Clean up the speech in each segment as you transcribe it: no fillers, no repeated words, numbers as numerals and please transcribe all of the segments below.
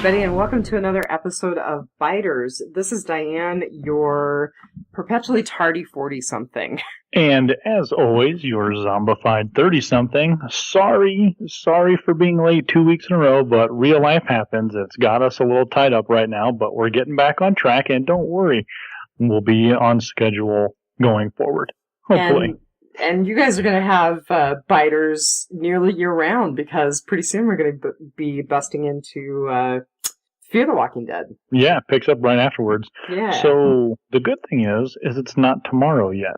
everybody, and welcome to another episode of Biters. This is Diane, your perpetually tardy 40-something. And as always, your zombified 30-something. Sorry for being late 2 weeks in a row, but real life happens. It's got us a little tied up right now, but we're getting back on track, and don't worry, we'll be on schedule going forward, hopefully. And you guys are going to have Biters nearly year-round, because pretty soon we're going to be busting into Fear the Walking Dead. Yeah, it picks up right afterwards. Yeah. So the good thing is it's not tomorrow yet.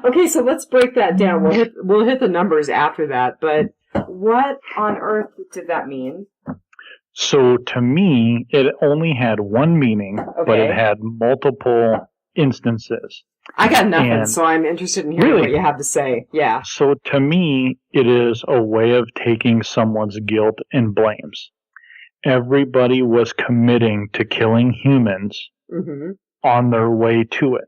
Okay, so let's break that down. We'll hit the numbers after that, but what on earth did that mean? So to me, it only had one meaning, but it had multiple instances. I got nothing, so I'm interested in hearing what you have to say. Yeah. So to me, it is a way of taking someone's guilt and blames. Everybody was committing to killing humans on their way to it.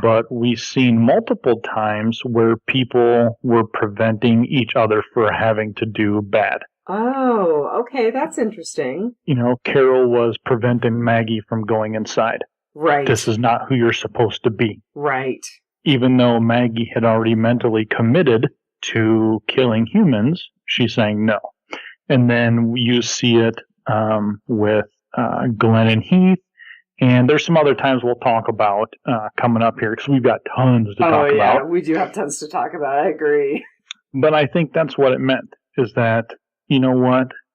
But we've seen multiple times where people were preventing each other from having to do bad. Oh, okay, that's interesting. You know, Carol was preventing Maggie from going inside. Right. This is not who you're supposed to be. Right. Even though Maggie had already mentally committed to killing humans, she's saying no. And then you see it with Glenn and Heath. And there's some other times we'll talk about coming up here, because we've got tons to talk about. Oh, yeah, we do have tons to talk about. I agree. But I think that's what it meant, is that, you know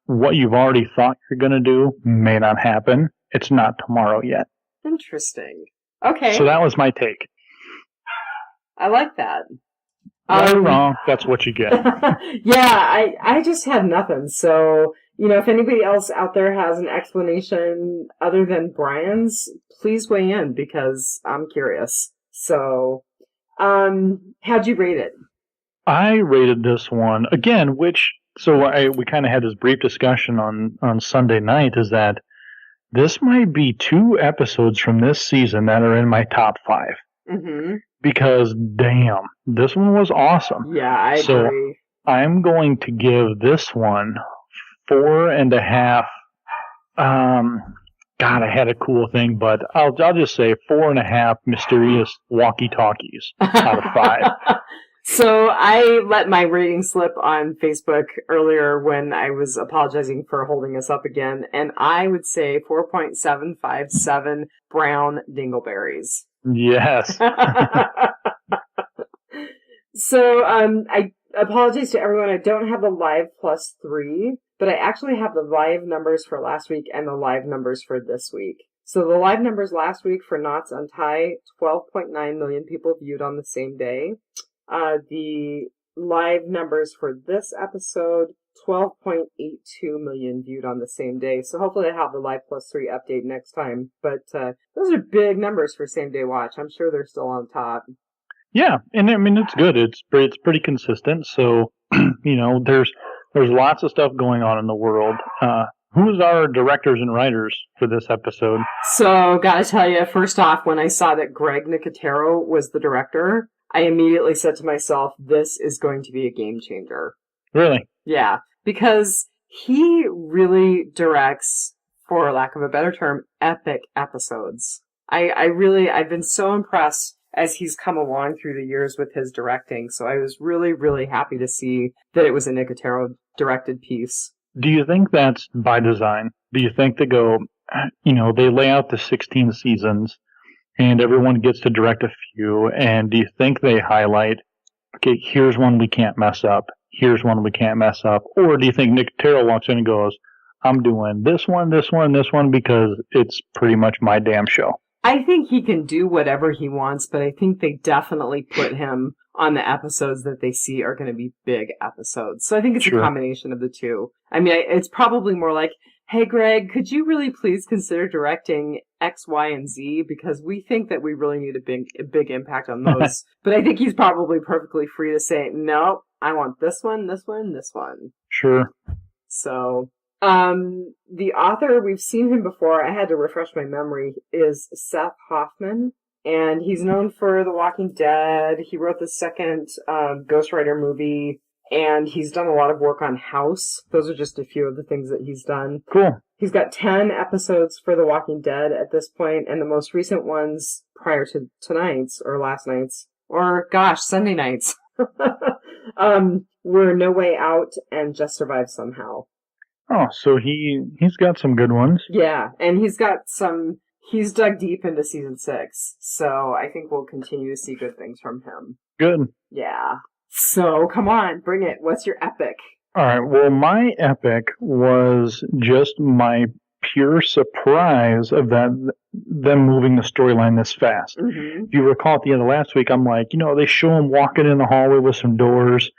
what you've already thought you're going to do may not happen. It's not tomorrow yet. Interesting. Okay. So that was my take. I like that. Right or wrong, that's what you get. Yeah, I just had nothing. So, you know, if anybody else out there has an explanation other than Brian's, please weigh in, because I'm curious. So, how'd you rate it? I rated this one, again, we kind of had this brief discussion on Sunday night, is that this might be 2 episodes from this season that are in my top 5. Mm-hmm. Because, damn, this one was awesome. Yeah, I agree. I'm going to give this one 4.5. God, I had a cool thing, but I'll just say 4.5 mysterious walkie-talkies out of 5. So I let my rating slip on Facebook earlier when I was apologizing for holding us up again, and I would say 4.757 brown dingleberries. Yes. So I apologize to everyone. I don't have the live +3, but I actually have the live numbers for last week and the live numbers for this week. So the live numbers last week for Knots Untie, 12.9 million people viewed on the same day. The live numbers for this episode, 12.82 million viewed on the same day. So hopefully I have the live +3 update next time. But those are big numbers for same day watch. I'm sure they're still on top. Yeah, and I mean, it's good. It's pretty consistent. So, you know, there's lots of stuff going on in the world. Who's our directors and writers for this episode? So, gotta tell you, first off, when I saw that Greg Nicotero was the director, I immediately said to myself, this is going to be a game changer. Really? Yeah, because he really directs, for lack of a better term, epic episodes. I've been so impressed as he's come along through the years with his directing. So I was really, really happy to see that it was a Nicotero directed piece. Do you think that's by design? Do you think they go, you know, they lay out the 16 seasons and everyone gets to direct a few, and do you think they highlight, okay, here's one we can't mess up, here's one we can't mess up, or do you think Nicotero walks in and goes, I'm doing this one, this one, this one, because it's pretty much my damn show? I think he can do whatever he wants, but I think they definitely put him on the episodes that they see are going to be big episodes. So I think it's a combination of the two. I mean, it's probably more like, hey, Greg, could you really please consider directing X, Y, and Z? Because we think that we really need a big impact on those. But I think he's probably perfectly free to say, no, I want this one, this one, this one. Sure. So, the author, we've seen him before, I had to refresh my memory, is Seth Hoffman. And he's known for The Walking Dead. He wrote the second Ghost Rider movie. And he's done a lot of work on House. Those are just a few of the things that he's done. Cool. He's got 10 episodes for The Walking Dead at this point, and the most recent ones prior to tonight's, or last night's, or gosh, Sunday nights, were No Way Out and Just Survive Somehow. Oh, so he's got some good ones. Yeah, and he's dug deep into season 6, so I think we'll continue to see good things from him. Good. Yeah. So, come on, bring it. What's your epic? All right, well, my epic was just my pure surprise of them moving the storyline this fast. Mm-hmm. If you recall at the end of last week, I'm like, they show him walking in the hallway with some doors.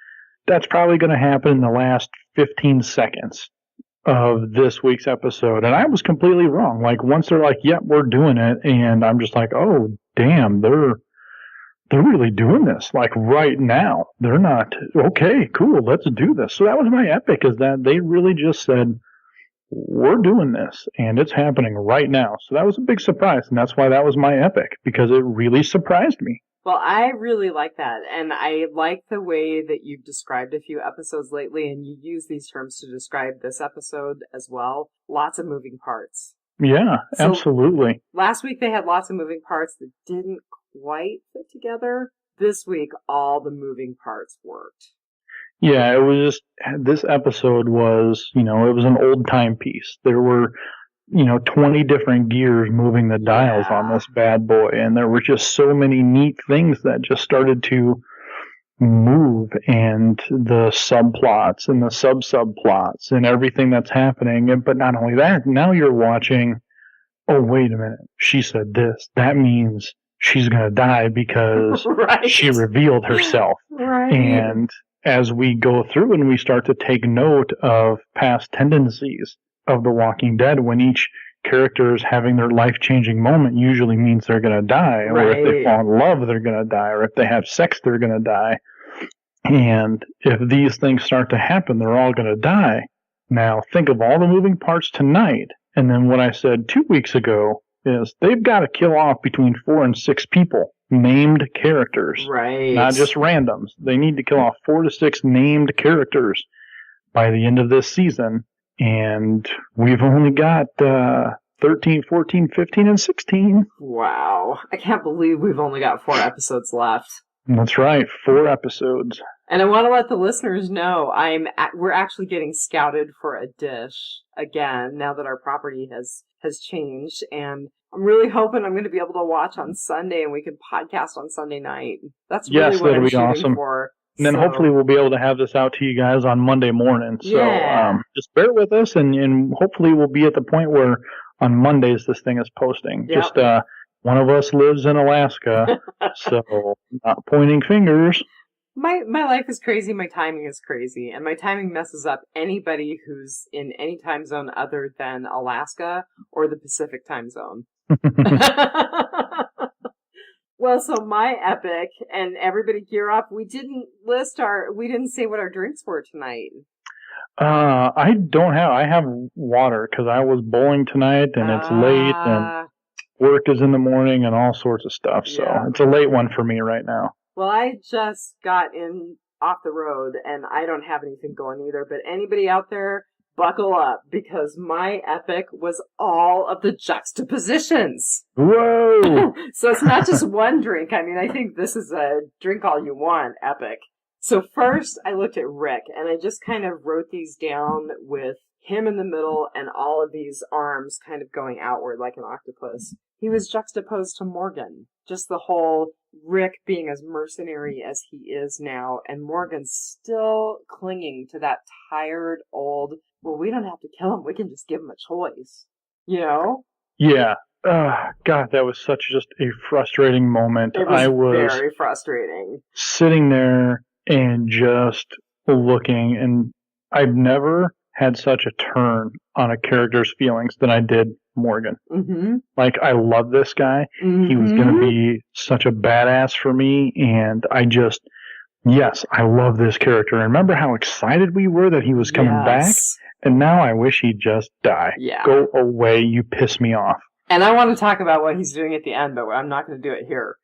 That's probably going to happen in the last 15 seconds of this week's episode. And I was completely wrong. Like, once they're like, yep, we're doing it, and I'm just like, oh, damn, they're really doing this, like, right now. They're not, okay, cool, let's do this. So that was my epic, is that they really just said, we're doing this, and it's happening right now. So that was a big surprise, and that's why that was my epic, because it really surprised me. Well, I really like that, and I like the way that you've described a few episodes lately, and you use these terms to describe this episode as well. Lots of moving parts. Yeah, so absolutely. Last week they had lots of moving parts that didn't quite fit together. This week, all the moving parts worked. Yeah, it was just, this episode was, it was an old time piece. There were, 20 different gears moving the dials on this bad boy, and there were just so many neat things that just started to move, and the subplots and the sub-subplots and everything that's happening. But not only that, now you're watching, oh, wait a minute, she said this. That means she's going to die because she revealed herself. Right. And as we go through and we start to take note of past tendencies of The Walking Dead, when each character is having their life-changing moment, usually means they're going to die. Or if they fall in love, they're going to die. Or if they have sex, they're going to die. And if these things start to happen, they're all going to die. Now, think of all the moving parts tonight. And then what I said 2 weeks ago is they've got to kill off between 4 and 6 people, named characters. Right. Not just randoms. They need to kill off 4 to 6 named characters by the end of this season. And we've only got 13, 14, 15, and 16. Wow. I can't believe we've only got 4 episodes left. That's right, 4 episodes. And I want to let the listeners know we're actually getting scouted for a dish again now that our property has changed, and I'm really hoping I'm going to be able to watch on Sunday and we can podcast on Sunday night. That's really what I'm shooting for. And then hopefully we'll be able to have this out to you guys on Monday morning. So just bear with us, and hopefully we'll be at the point where on Mondays this thing is posting. Yep. Just one of us lives in Alaska, so not pointing fingers. My life is crazy, my timing is crazy, and my timing messes up anybody who's in any time zone other than Alaska or the Pacific time zone. Well, so my epic, and everybody gear up, we didn't say what our drinks were tonight. I have water because I was bowling tonight and it's late and work is in the morning and all sorts of stuff. So it's a late one for me right now. Well, I just got off the road and I don't have anything going either, but anybody out there, buckle up, because my epic was all of the juxtapositions. Whoa! So it's not just one drink. I mean, I think this is a drink all you want epic. So first, I looked at Rick, and I just kind of wrote these down with him in the middle and all of these arms kind of going outward like an octopus. He was juxtaposed to Morgan. Just the whole Rick being as mercenary as he is now, and Morgan still clinging to that tired old, well, we don't have to kill him, we can just give him a choice. You know? Yeah. God, that was such just a frustrating moment. It was very frustrating. Sitting there and just looking, and I've never had such a turn on a character's feelings than I did Morgan. Mm-hmm. Like, I love this guy. Mm-hmm. He was going to be such a badass for me, and I love this character. And remember how excited we were that he was coming back? And now I wish he'd just die. Yeah. Go away, you piss me off. And I want to talk about what he's doing at the end, but I'm not going to do it here.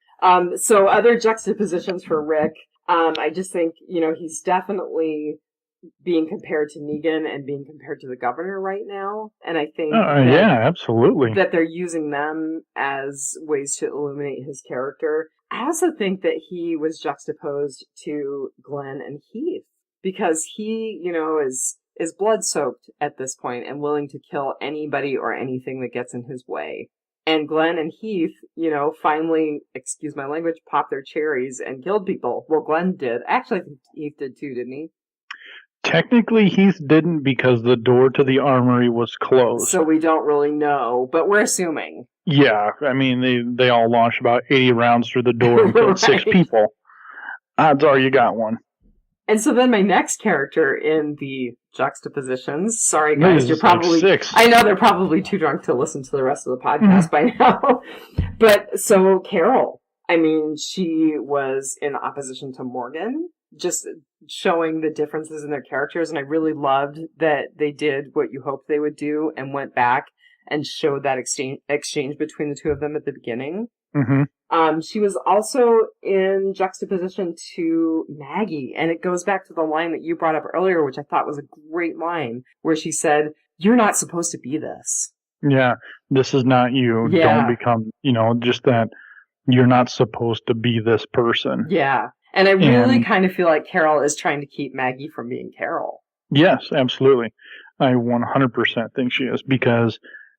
So other juxtapositions for Rick. I just think, he's definitely being compared to Negan and being compared to the governor right now. And I think yeah, absolutely. that they're using them as ways to illuminate his character. I also think that he was juxtaposed to Glenn and Heath because he, is blood-soaked at this point and willing to kill anybody or anything that gets in his way. And Glenn and Heath, finally, excuse my language, popped their cherries and killed people. Well, Glenn did. Actually, I think Heath did too, didn't he? Technically, Heath didn't because the door to the armory was closed. So we don't really know, but we're assuming. Yeah, I mean, they all launched about 80 rounds through the door and killed 6 people. Odds are you got one. And so then my next character in the juxtapositions, sorry guys, you're probably, like 6. I know they're probably too drunk to listen to the rest of the podcast by now. But so Carol, I mean, she was in opposition to Morgan, just showing the differences in their characters. And I really loved that they did what you hoped they would do and went back and showed that exchange between the two of them at the beginning. Mm-hmm. She was also in juxtaposition to Maggie, and it goes back to the line that you brought up earlier, which I thought was a great line, where she said, "You're not supposed to be this." Yeah, this is not you. Yeah. Don't become, just that you're not supposed to be this person. Yeah, and I really kind of feel like Carol is trying to keep Maggie from being Carol. Yes, absolutely. I 100% think she is, because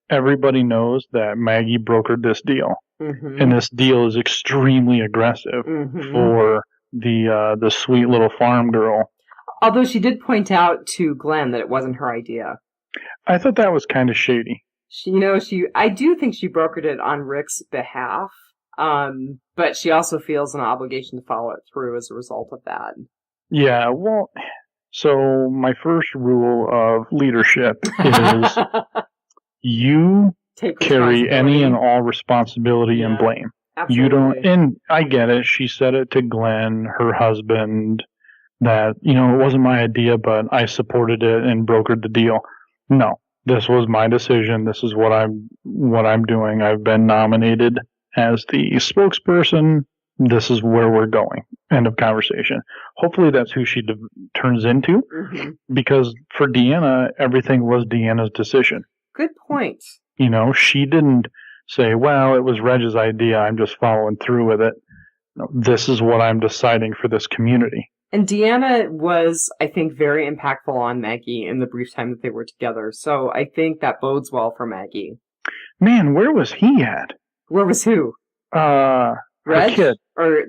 everybody knows that Maggie brokered this deal. Mm-hmm. And this deal is extremely aggressive for the sweet little farm girl. Although she did point out to Glenn that it wasn't her idea. I thought that was kind of shady. I do think she brokered it on Rick's behalf, but she also feels an obligation to follow it through as a result of that. Yeah, well, so my first rule of leadership is you carry any and all responsibility and blame. Absolutely. You don't, and I get it. She said it to Glenn, her husband, that, it wasn't my idea, but I supported it and brokered the deal. No, this was my decision. This is what I'm doing. I've been nominated as the spokesperson. This is where we're going. End of conversation. Hopefully that's who she turns into, because for Deanna, everything was Deanna's decision. Good point. She didn't say, well, it was Reg's idea, I'm just following through with it. No, this is what I'm deciding for this community. And Deanna was, I think, very impactful on Maggie in the brief time that they were together. So I think that bodes well for Maggie. Man, where was he at? Where was who? Her kid.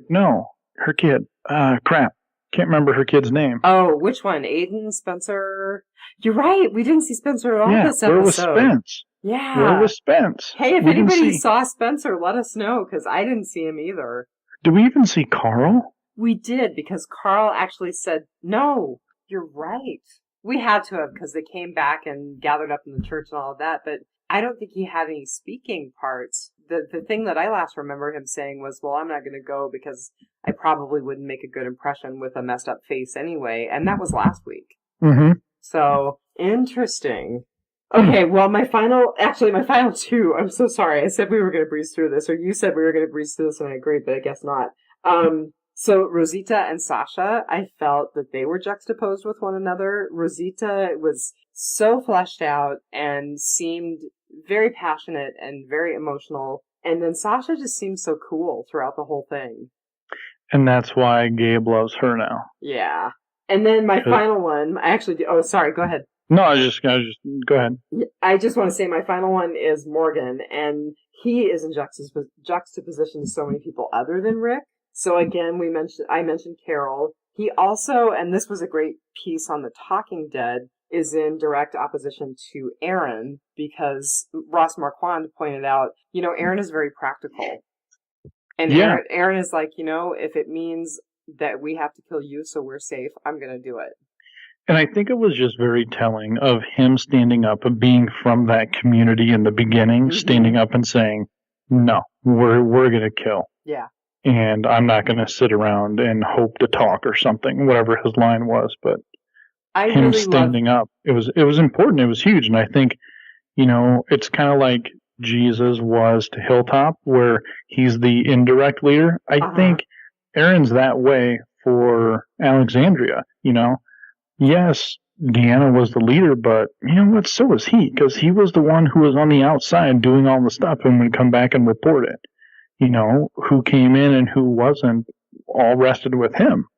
No, her kid. Crap. Can't remember her kid's name. Oh, which one? Aiden? Spencer? You're right. We didn't see Spencer at all this episode. Where was Spence? Yeah. Where was Spence? Hey, if anybody saw Spencer, let us know, because I didn't see him either. Did we even see Carl? We did, because Carl actually said, no, you're right. We had to have, because they came back and gathered up in the church and all of that, but I don't think he had any speaking parts. The thing that I last remember him saying was, well, I'm not going to go because I probably wouldn't make a good impression with a messed up face anyway, and that was last week. Mm-hmm. So, interesting. Okay, well, my final two, I'm so sorry. I said we were going to breeze through this, or you said we were going to breeze through this, and I agreed, but I guess not. So Rosita and Sasha, I felt that they were juxtaposed with one another. Rosita was so fleshed out and seemed very passionate and very emotional, and then Sasha just seemed so cool throughout the whole thing. And that's why Gabe loves her now. Yeah. And then my final one, sorry, go ahead. No, I was just go ahead. I just want to say my final one is Morgan, and he is in juxtaposition to so many people other than Rick. So again, I mentioned Carol. He also, and this was a great piece on The Talking Dead, is in direct opposition to Aaron, because Ross Marquand pointed out, Aaron is very practical. And Aaron is like, if it means that we have to kill you so we're safe, I'm going to do it. And I think it was just very telling of him standing up and being from that community in the beginning, standing up and saying, no, we're going to kill. Yeah. And I'm not going to sit around and hope to talk or something, whatever his line was. But him really standing up, it was important. It was huge. And I think, it's kind of like Jesus was to Hilltop, where he's the indirect leader. I think Aaron's that way for Alexandria, Yes, Deanna was the leader, but you know what? So was he, because he was the one who was on the outside doing all the stuff and would come back and report it. Who came in and who wasn't, all rested with him.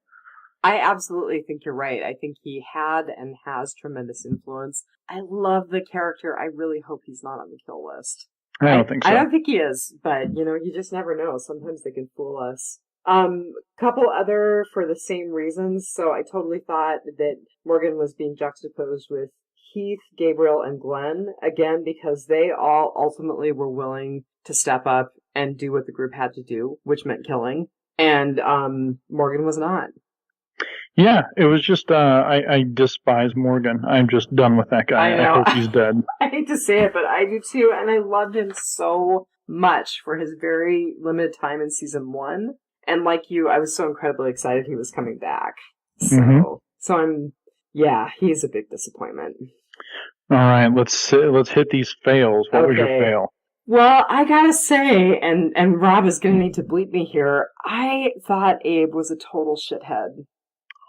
I absolutely think you're right. I think he had and has tremendous influence. I love the character. I really hope he's not on the kill list. I don't think so. I don't think he is, but, you just never know. Sometimes they can fool us. Couple other for the same reasons. So I totally thought that Morgan was being juxtaposed with Heath, Gabriel, and Glenn, again, because they all ultimately were willing to step up and do what the group had to do, which meant killing. And Morgan was not. Yeah, it was just, I despise Morgan. I'm just done with that guy. I hope he's dead. I hate to say it, but I do too, and I loved him so much for his very limited time in season 1. And like you, I was so incredibly excited he was coming back. So he's a big disappointment. All right, let's hit these fails. What was your fail? Well, I gotta say, and Rob is gonna need to bleep me here, I thought Abe was a total shithead.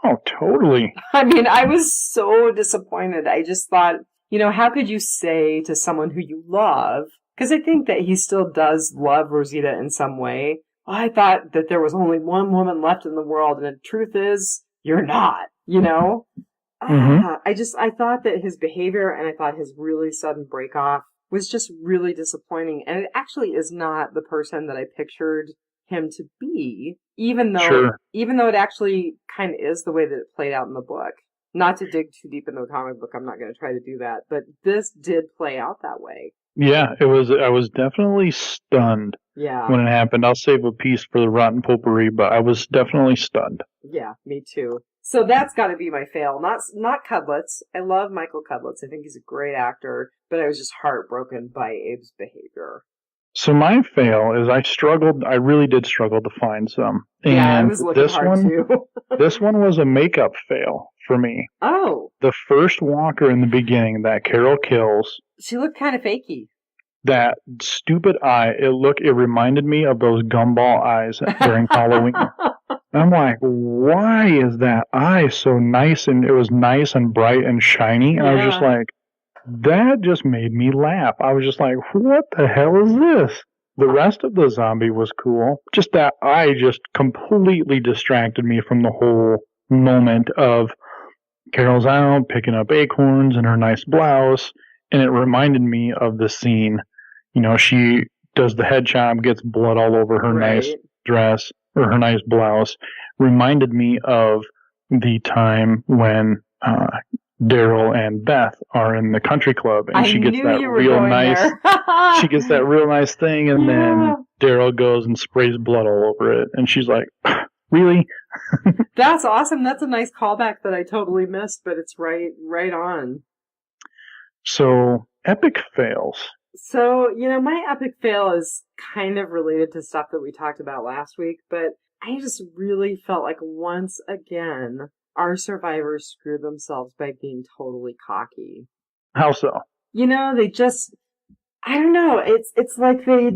Oh, totally. I mean, I was so disappointed. I just thought, how could you say to someone who you love, because I think that he still does love Rosita in some way. I thought that there was only one woman left in the world, and the truth is, you're not, Mm-hmm. I thought that his behavior, and I thought his really sudden break off was just really disappointing. And it actually is not the person that I pictured him to be, even though it actually kind of is the way that it played out in the book. Not to dig too deep into the comic book, I'm not going to try to do that, but this did play out that way. Yeah, I was definitely stunned when it happened. I'll save a piece for the rotten potpourri, but I was definitely stunned. Yeah, me too. So that's got to be my fail. Not Cudlitz. I love Michael Cudlitz. I think he's a great actor, but I was just heartbroken by Abe's behavior. So my fail is I really did struggle to find some. And yeah, I was looking hard too. This one was a makeup fail for me. Oh. The first walker in the beginning that Carol kills. She looked kind of fakey. That stupid eye, it reminded me of those gumball eyes during Halloween. I'm like, why is that eye so nice? And it was nice and bright and shiny. And I was just like, that just made me laugh. I was just like, what the hell is this? The rest of the zombie was cool. Just that eye just completely distracted me from the whole moment of Carol's out picking up acorns in her nice blouse. And it reminded me of the scene. She does the head chop, gets blood all over her nice dress or her nice blouse. Reminded me of the time when Daryl and Beth are in the country club, and she gets that real nice. She gets that real nice thing, and then Daryl goes and sprays blood all over it, and she's like, "Really?" That's awesome. That's a nice callback that I totally missed, but it's right on. So, epic fails. So, my epic fail is kind of related to stuff that we talked about last week, but I just really felt like once again, our survivors screwed themselves by being totally cocky. How so? They just, I don't know, it's like they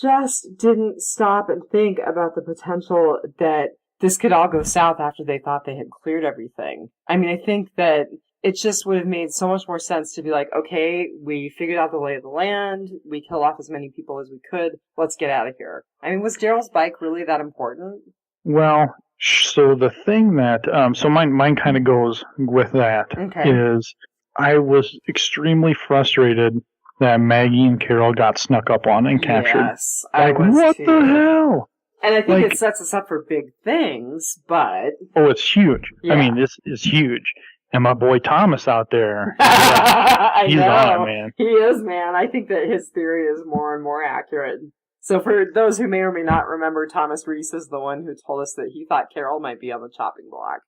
just didn't stop and think about the potential that this could all go south after they thought they had cleared everything. I mean, I think that it just would have made so much more sense to be like, okay, we figured out the lay of the land, we killed off as many people as we could, let's get out of here. I mean, was Daryl's bike really that important? Well, so the thing that, so mine kind of goes with that, is I was extremely frustrated that Maggie and Carol got snuck up on and captured. Yes, I was what too. The hell? And I think it sets us up for big things, but... Oh, it's huge. Yeah. I mean, this is huge. And my boy Thomas out there, he's on it, man. He is, man. I think that his theory is more and more accurate. So for those who may or may not remember, Thomas Reese is the one who told us that he thought Carol might be on the chopping block.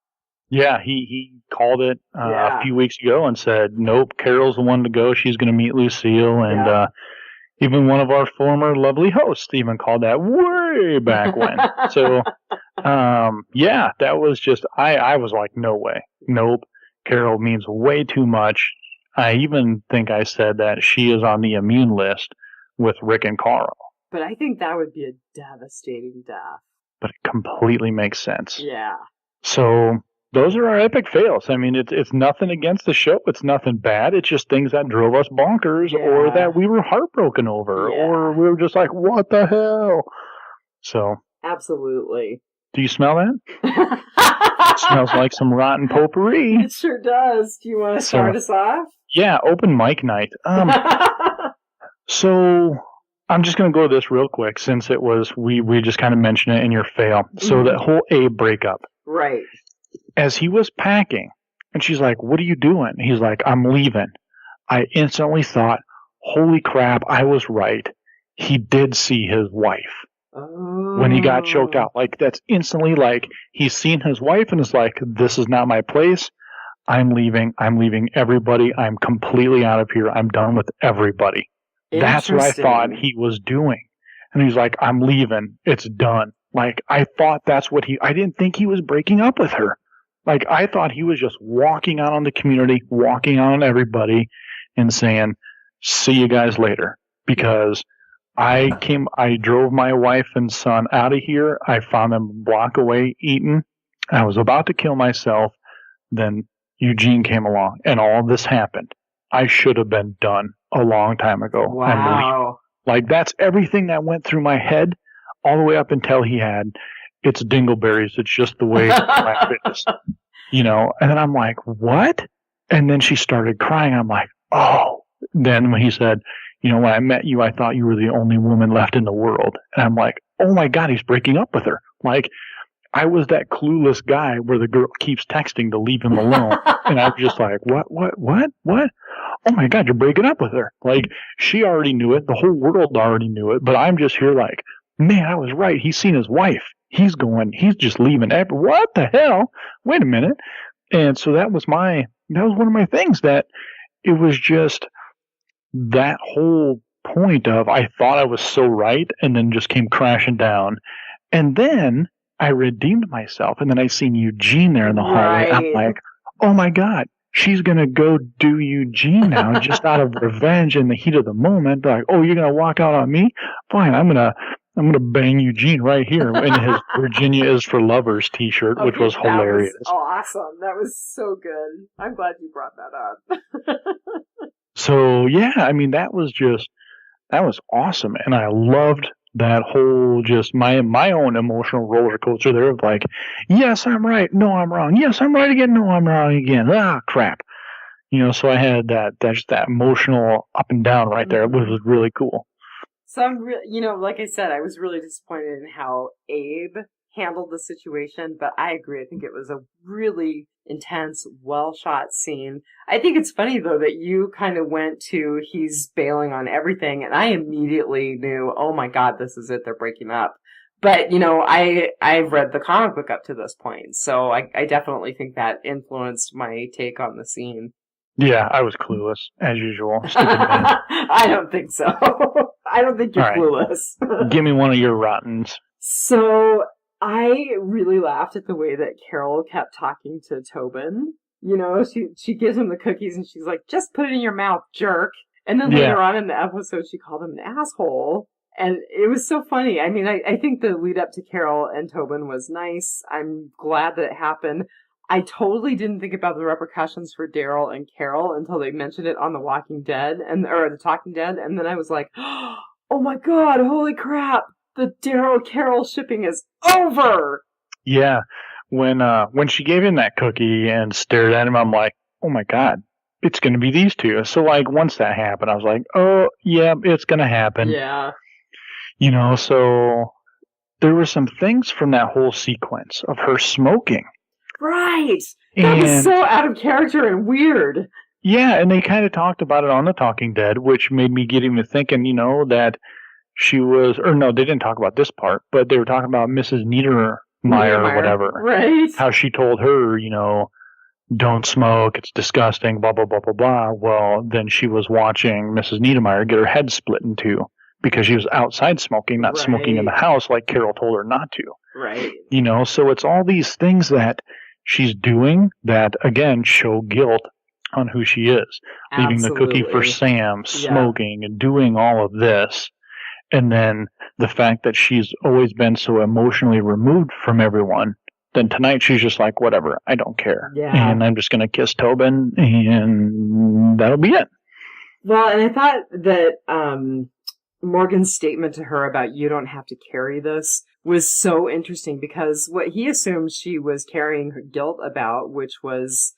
Yeah, he called it a few weeks ago and said, nope, Carol's the one to go. She's going to meet Lucille. And even one of our former lovely hosts even called that way back when. So, that was just, I was like, no way. Nope. Carol means way too much. I even think I said that she is on the immune list with Rick and Carl. But I think that would be a devastating death. But it completely makes sense. Yeah. So those are our epic fails. I mean, it's nothing against the show. It's nothing bad. It's just things that drove us bonkers, or that we were heartbroken over, or we were just like, what the hell? So absolutely. Do you smell that? It smells like some rotten potpourri. It sure does. Do you want to start us off? Yeah, open mic night. So I'm just going to go to this real quick, since it was we just kind of mentioned it in your fail. So that whole Abe breakup. Right. As he was packing, and she's like, what are you doing? He's like, I'm leaving. I instantly thought, holy crap, I was right. He did see his wife. When he got choked out. Like, that's instantly like, he's seen his wife and is like, this is not my place. I'm leaving everybody. I'm completely out of here. I'm done with everybody. That's what I thought he was doing. And he's like, I'm leaving. It's done. Like, I thought that's what I didn't think he was breaking up with her. Like, I thought he was just walking out on the community, walking out on everybody, and saying, see you guys later. Because I drove my wife and son out of here. I found them a block away eating. I was about to kill myself. Then Eugene came along, and all this happened. I should have been done a long time ago. Wow. Like, that's everything that went through my head all the way up until he had, it's dingleberries. It's just the way life is. You know, and then I'm like, what? And then she started crying. I'm like, oh. Then when he said, you know, when I met you, I thought you were the only woman left in the world. And I'm like, oh my God, he's breaking up with her. Like, I was that clueless guy where the girl keeps texting to leave him alone. And I was just like, what? Oh my God, you're breaking up with her. Like, she already knew it. The whole world already knew it. But I'm just here like, man, I was right. He's seen his wife. He's just leaving. What the hell? Wait a minute. And so that was one of my things, that it was just that whole point of, I thought I was so right, and then just came crashing down. And then I redeemed myself, and then I seen Eugene there in the hallway. I'm like, oh my God, she's going to go do Eugene now, just out of revenge in the heat of the moment. Like, oh, you're going to walk out on me? Fine, I'm going to bang Eugene right here in his Virginia is for Lovers t-shirt, which was hilarious. That was awesome. That was so good. I'm glad you brought that up. So, yeah, I mean, that was awesome. And I loved that whole, just my own emotional roller coaster there of like, yes, I'm right. No, I'm wrong. Yes, I'm right again. No, I'm wrong again. Ah, crap. You know, so I had that emotional up and down right there. It was really cool. So like I said, I was really disappointed in how Abe handled the situation, but I agree. I think it was a really intense, well-shot scene. I think it's funny, though, that you kind of went to, he's bailing on everything, and I immediately knew, oh my God, this is it, they're breaking up. But, you know, I've read the comic book up to this point, so I definitely think that influenced my take on the scene. Yeah, I was clueless, as usual. Stupid man. I don't think so. I don't think you're clueless. Give me one of your rottens. So, I really laughed at the way that Carol kept talking to Tobin. You know, she gives him the cookies and she's like, just put it in your mouth, jerk. And then later on in the episode, she called him an asshole. And it was so funny. I mean, I think the lead up to Carol and Tobin was nice. I'm glad that it happened. I totally didn't think about the repercussions for Daryl and Carol until they mentioned it on The Walking Dead, or The Talking Dead. And then I was like, oh my God, holy crap. The Daryl-Carol shipping is over! Yeah. When she gave him that cookie and stared at him, I'm like, oh my God, it's going to be these two. So, like, once that happened, I was like, oh, yeah, it's going to happen. Yeah. You know, so there were some things from that whole sequence of her smoking. Right! That was so out of character and weird. Yeah, and they kind of talked about it on The Talking Dead, which made me get even thinking, you know, that she was, or no, they didn't talk about this part, but they were talking about Mrs. Niedermeyer or whatever. Right. How she told her, you know, don't smoke, it's disgusting, blah, blah, blah, blah, blah. Well, then she was watching Mrs. Niedermeyer get her head split in two because she was outside smoking, not smoking in the house like Carol told her not to. Right. You know, so it's all these things that she's doing that, again, show guilt on who she is. Absolutely. Leaving the cookie for Sam, smoking, and doing all of this. And then the fact that she's always been so emotionally removed from everyone, then tonight she's just like, whatever, I don't care. Yeah. And I'm just going to kiss Tobin, and that'll be it. Well, and I thought that Morgan's statement to her about you don't have to carry this was so interesting, because what he assumed she was carrying her guilt about, which was,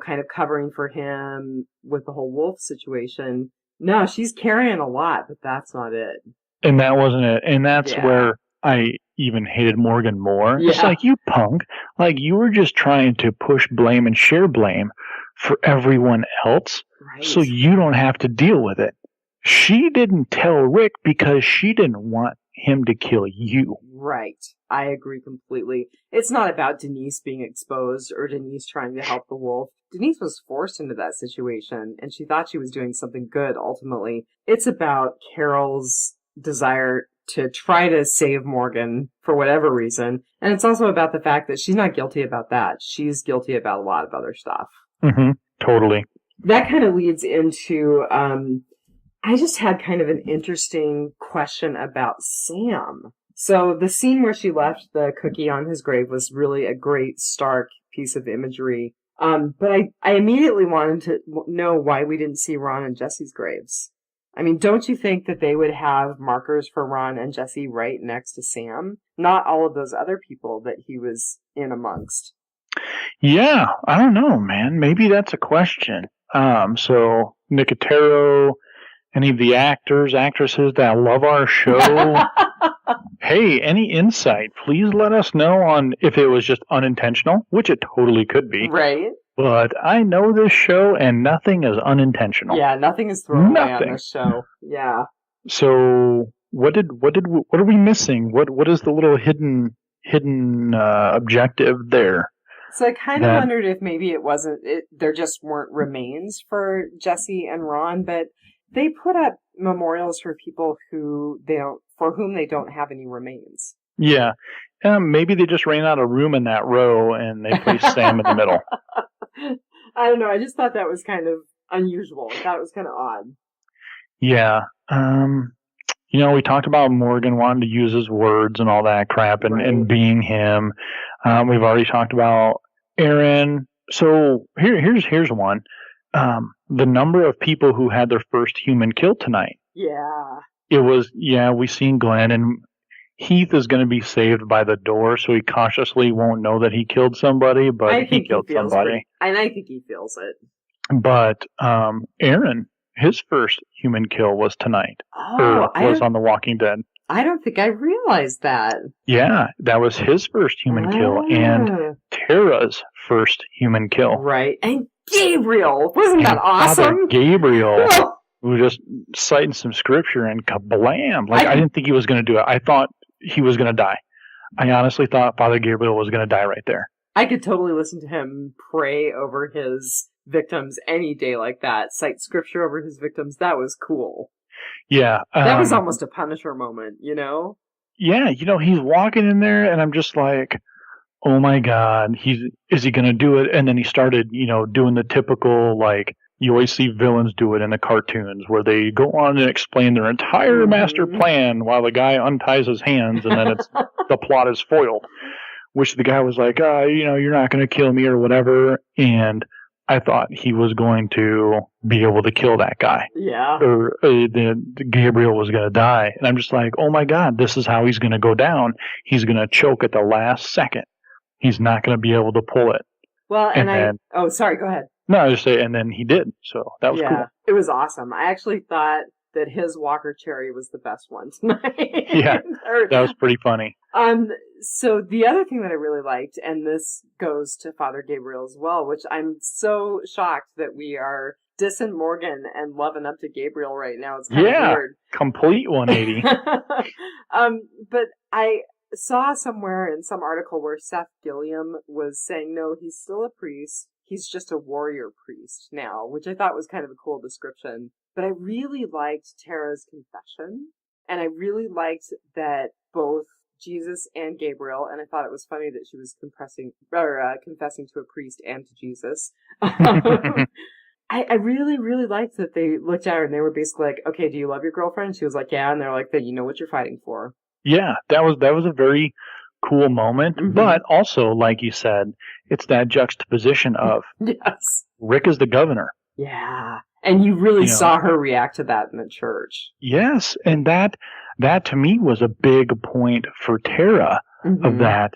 kind of covering for him with the whole wolf situation. No, she's carrying a lot, but that's not it. And that wasn't it. And that's where I even hated Morgan more. Yeah. It's like, you punk. Like, you were just trying to push blame and share blame for everyone else, so you don't have to deal with it. She didn't tell Rick because she didn't want him to kill you. Right. I agree completely. It's not about Denise being exposed or Denise trying to help the wolf. Denise was forced into that situation, and she thought she was doing something good ultimately. It's about Carol's desire to try to save Morgan for whatever reason. And it's also about the fact that she's not guilty about that. She's guilty about a lot of other stuff. Mm-hmm. Totally. That kind of leads into, I just had kind of an interesting question about Sam. So the scene where she left the cookie on his grave was really a great, stark piece of imagery. But I immediately wanted to know why we didn't see Ron and Jesse's graves. I mean, don't you think that they would have markers for Ron and Jesse right next to Sam? Not all of those other people that he was in amongst. Yeah, I don't know, man. Maybe that's a question. So Nicotero, any of the actors, actresses that love our show, hey, any insight, please let us know on if it was just unintentional, which it totally could be. Right. But I know this show, and nothing is unintentional. Yeah, nothing is thrown away on this show. Yeah. So what are we missing? What is the little hidden objective there? So I kind of wondered if maybe there just weren't remains for Jesse and Ron, but they put up memorials for people for whom they don't have any remains. Yeah. Maybe they just ran out of room in that row and they placed Sam in the middle. I don't know. I just thought that was kind of unusual. I thought it was kind of odd. Yeah. We talked about Morgan wanting to use his words and all that crap and being him. We've already talked about Aaron. So here's one. The number of people who had their first human killed tonight. Yeah. It was, we seen Glenn, and Heath is going to be saved by the door, so he cautiously won't know that he killed somebody, but he killed somebody. And I think he feels it. But Aaron, his first human kill was tonight. Was on The Walking Dead. I don't think I realized that. Yeah, that was his first human kill, and Tara's first human kill. Right, and Gabriel! Wasn't that awesome? Father Gabriel. We were just citing some scripture and kablam. I didn't think he was going to do it. I thought he was going to die. I honestly thought Father Gabriel was going to die right there. I could totally listen to him pray over his victims any day like that. Cite scripture over his victims. That was cool. Yeah. That was almost a Punisher moment, Yeah, he's walking in there and I'm just like, oh my God, is he going to do it? And then he started, doing the typical, you always see villains do it in the cartoons where they go on and explain their entire master plan while the guy unties his hands and then the plot is foiled, which the guy was like, you're not going to kill me or whatever. And I thought he was going to be able to kill that guy. Yeah. Or Gabriel was going to die. And I'm just like, oh my God, this is how he's going to go down. He's going to choke at the last second. He's not going to be able to pull it. Well, sorry, go ahead. No, I was just saying, and then he did. So that was cool. It was awesome. I actually thought that his Walker Cherry was the best one tonight. Yeah, that was pretty funny. So the other thing that I really liked, and this goes to Father Gabriel as well, which I'm so shocked that we are dissing Morgan and loving up to Gabriel right now. It's kind of weird. Complete 180. But I saw somewhere in some article where Seth Gilliam was saying, no, he's still a priest. He's just a warrior priest now, which I thought was kind of a cool description. But I really liked Tara's confession, and I really liked that both Jesus and Gabriel, and I thought it was funny that she was confessing to a priest and to Jesus. I really, really liked that they looked at her and they were basically like, okay, do you love your girlfriend? And she was like, yeah. And they're like, then you know what you're fighting for. Yeah, that was a very cool moment, but also, like you said, it's that juxtaposition of yes, Rick is the governor. Yeah, and you really saw her react to that in the church. Yes, and that to me was a big point for Tara of that.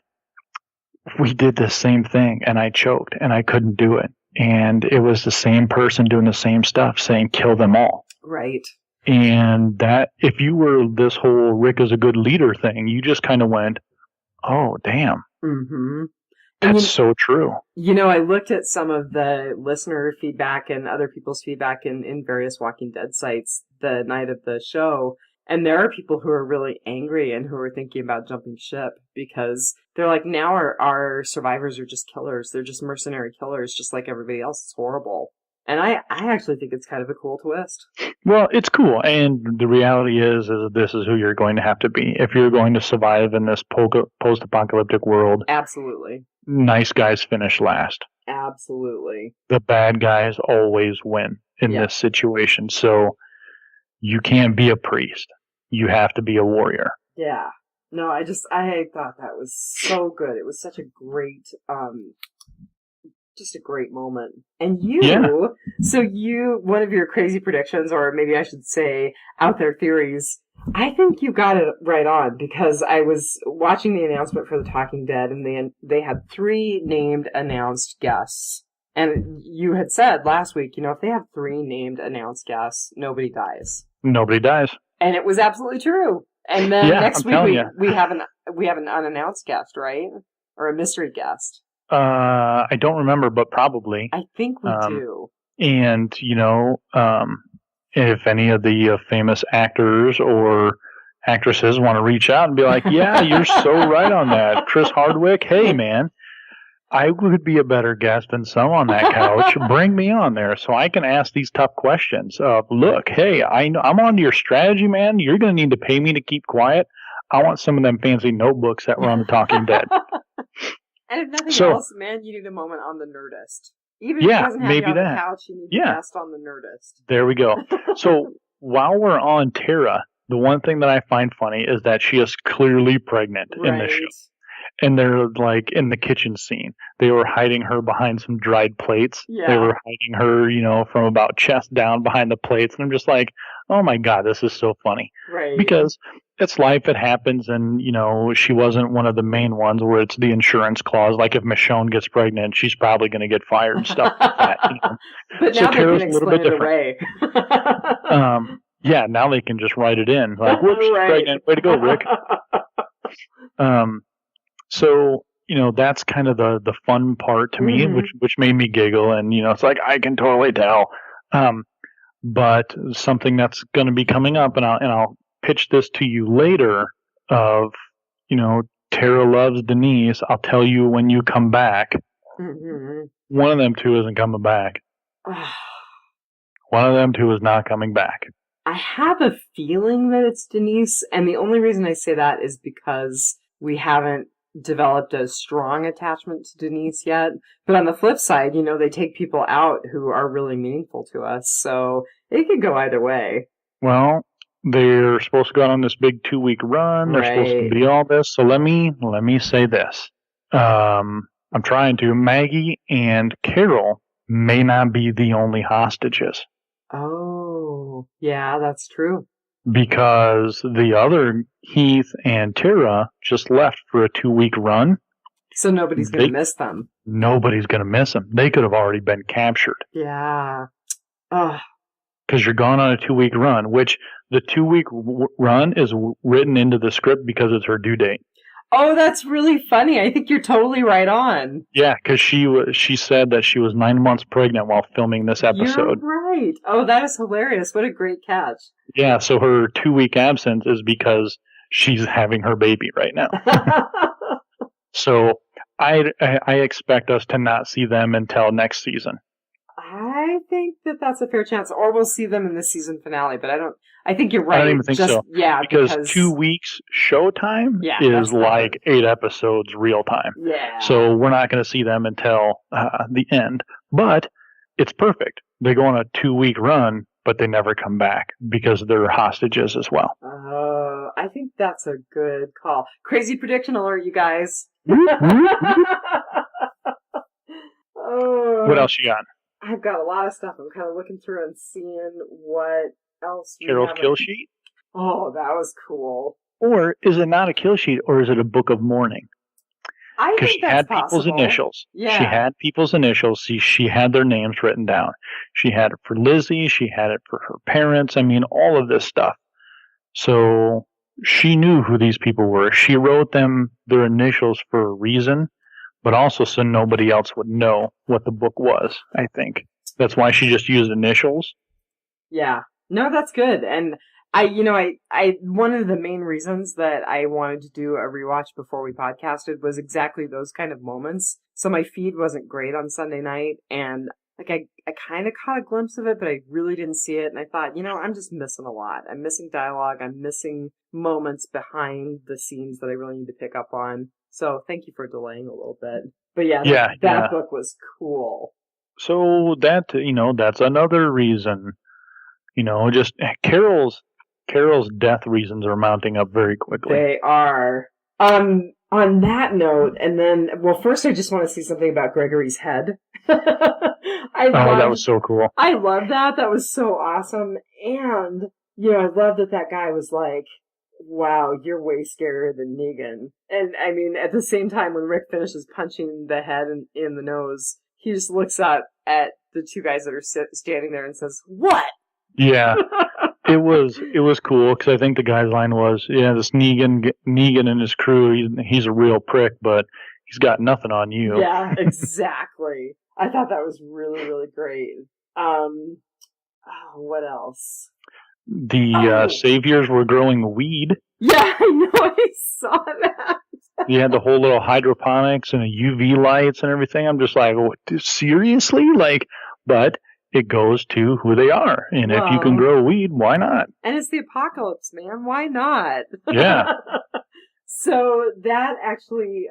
We did the same thing, and I choked, and I couldn't do it. And it was the same person doing the same stuff, saying, kill them all. Right. And that, if you were this whole Rick is a good leader thing, you just kind of went, oh, damn. That's so true. You know, I looked at some of the listener feedback and other people's feedback in various Walking Dead sites the night of the show. And there are people who are really angry and who are thinking about jumping ship because they're like, now our survivors are just killers. They're just mercenary killers, just like everybody else. It's horrible. And I actually think it's kind of a cool twist. Well, it's cool. And the reality is this is who you're going to have to be. If you're going to survive in this post-apocalyptic world. Absolutely. Nice guys finish last. Absolutely. The bad guys always win in this situation. So you can't be a priest. You have to be a warrior. Yeah. No, I thought that was so good. It was such a great, just a great moment. And one of your crazy predictions, or maybe I should say out there theories, I think you got it right on because I was watching the announcement for The Talking Dead and they had 3 named announced guests. And you had said last week, if they have 3 named announced guests, nobody dies. Nobody dies. And it was absolutely true. And then next week we have an unannounced guest, right? Or a mystery guest. I don't remember, but probably. I think we do. And, if any of the famous actors or actresses want to reach out and be like, yeah, you're so right on that. Chris Hardwick, hey, man, I would be a better guest than some on that couch. Bring me on there so I can ask these tough questions. Look, hey, I'm on your strategy, man. You're going to need to pay me to keep quiet. I want some of them fancy notebooks that were on The Talking Dead. And if nothing else, man, you need a moment on the Nerdist. Even if it doesn't have you on the couch, you need a guest on the Nerdist. There we go. So while we're on Tara, the one thing that I find funny is that she is clearly pregnant in this show. And they're like in the kitchen scene. They were hiding her behind some dried plates. Yeah. They were hiding her, from about chest down behind the plates. And I'm just like, oh my God, this is so funny. Right. Because it's life, it happens. And, she wasn't one of the main ones where it's the insurance clause. Like if Michonne gets pregnant, she's probably going to get fired and stuff like that. But now Tara's they can explain it away. Yeah, now they can just write it in. Like, whoops, pregnant. Way to go, Rick. So, that's kind of the fun part to me, which made me giggle. And, it's like, I can totally tell. But something that's going to be coming up, and I'll pitch this to you later of, Tara loves Denise. I'll tell you when you come back. One of them two isn't coming back. One of them two is not coming back. I have a feeling that it's Denise. And the only reason I say that is because we haven't developed a strong attachment to Denise yet. But on the flip side, they take people out who are really meaningful to us. So it could go either way. Well, they're supposed to go on this big 2-week run. They're supposed to be all this. So let me say this. I'm trying to. Maggie and Carol may not be the only hostages. Oh, yeah, that's true. Because the other Heath and Tara just left for a 2-week run. So nobody's going to miss them. Nobody's going to miss them. They could have already been captured. Yeah. Because you're gone on a 2-week run, which the 2-week run is written into the script because it's her due date. Oh, that's really funny. I think you're totally right on. Yeah, because she said that she was 9 months pregnant while filming this episode. You're right. Oh, that is hilarious. What a great catch. Yeah, so her 2-week absence is because she's having her baby right now. So I expect us to not see them until next season. I think that's a fair chance. Or we'll see them in the season finale, but I think you're right. I don't even think so. Yeah, because 2 weeks showtime is like 8 episodes real time. Yeah. So we're not going to see them until the end. But it's perfect. They go on a 2-week run, but they never come back because they're hostages as well. I think That's a good call. Crazy prediction alert, you guys. What else you got? I've got a lot of stuff. I'm kind of looking through and seeing what else we Carol's have. kill sheet? Oh, that was cool. Or is it not a kill sheet, or is it a book of mourning? I think she had people's initials. Yeah. She had people's initials. She had their names written down. She had it for Lizzie. She had it for her parents. I mean, all of this stuff. So she knew who these people were. She wrote them their initials for a reason, but also so nobody else would know what the book was, I think. That's why she just used initials. Yeah. No, that's good. And I one of the main reasons that I wanted to do a rewatch before we podcasted was exactly those kind of moments. So my feed wasn't great on Sunday night, and like I kind of caught a glimpse of it, but I really didn't see it. And I thought, I'm just missing a lot. I'm missing dialogue. I'm missing moments behind the scenes that I really need to pick up on. So thank you for delaying a little bit. But that book was cool. So that's another reason. Just Carol's death reasons are mounting up very quickly. They are. On that note, and then, first I just want to see something about Gregory's head. That was so cool. I love that. That was so awesome. And, I love that guy was like, wow, you're way scarier than Negan. And, I mean, at the same time, when Rick finishes punching the head in the nose, he just looks up at the two guys that are standing there and says, "What?" Yeah. It was cool because I think the guy's line was, this Negan and his crew, he's a real prick, but he's got nothing on you. Yeah, exactly. I thought that was really, really great. What else? The saviors were growing weed. Yeah, I know. I saw that. You had the whole little hydroponics and UV lights and everything. I'm just like, seriously? But it goes to who they are. And if you can grow weed, why not? And it's the apocalypse, man. Why not? Yeah. So that actually,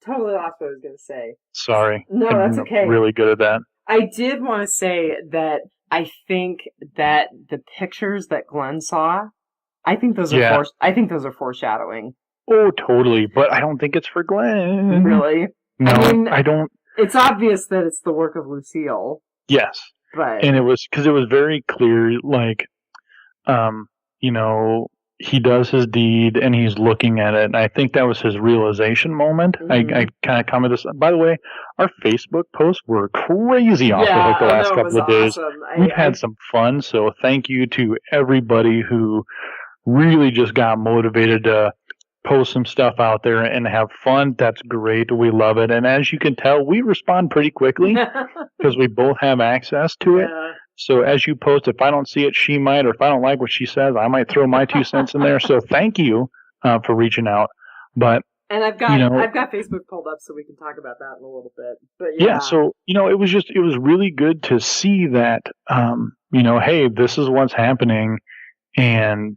totally lost what I was going to say. Sorry. No, that's okay. Really good at that. I did want to say that I think that the pictures that Glenn saw, I think those are foreshadowing. Oh, totally. But I don't think it's for Glenn. Really? No, I don't. It's obvious that it's the work of Lucille. Yes. But. And it was very clear, he does his deed and he's looking at it. And I think that was his realization moment. Mm-hmm. I kind of commented this. By the way, our Facebook posts were crazy off the last couple of days. Awesome. We've had some fun. So thank you to everybody who really just got motivated to post some stuff out there and have fun. That's great. We love it. And as you can tell, we respond pretty quickly because we both have access to it. So as you post, if I don't see it, she might, or if I don't like what she says, I might throw my 2 cents in there. So thank you for reaching out. But and I've got Facebook pulled up so we can talk about that in a little bit. But so it was really good to see that hey, this is what's happening, and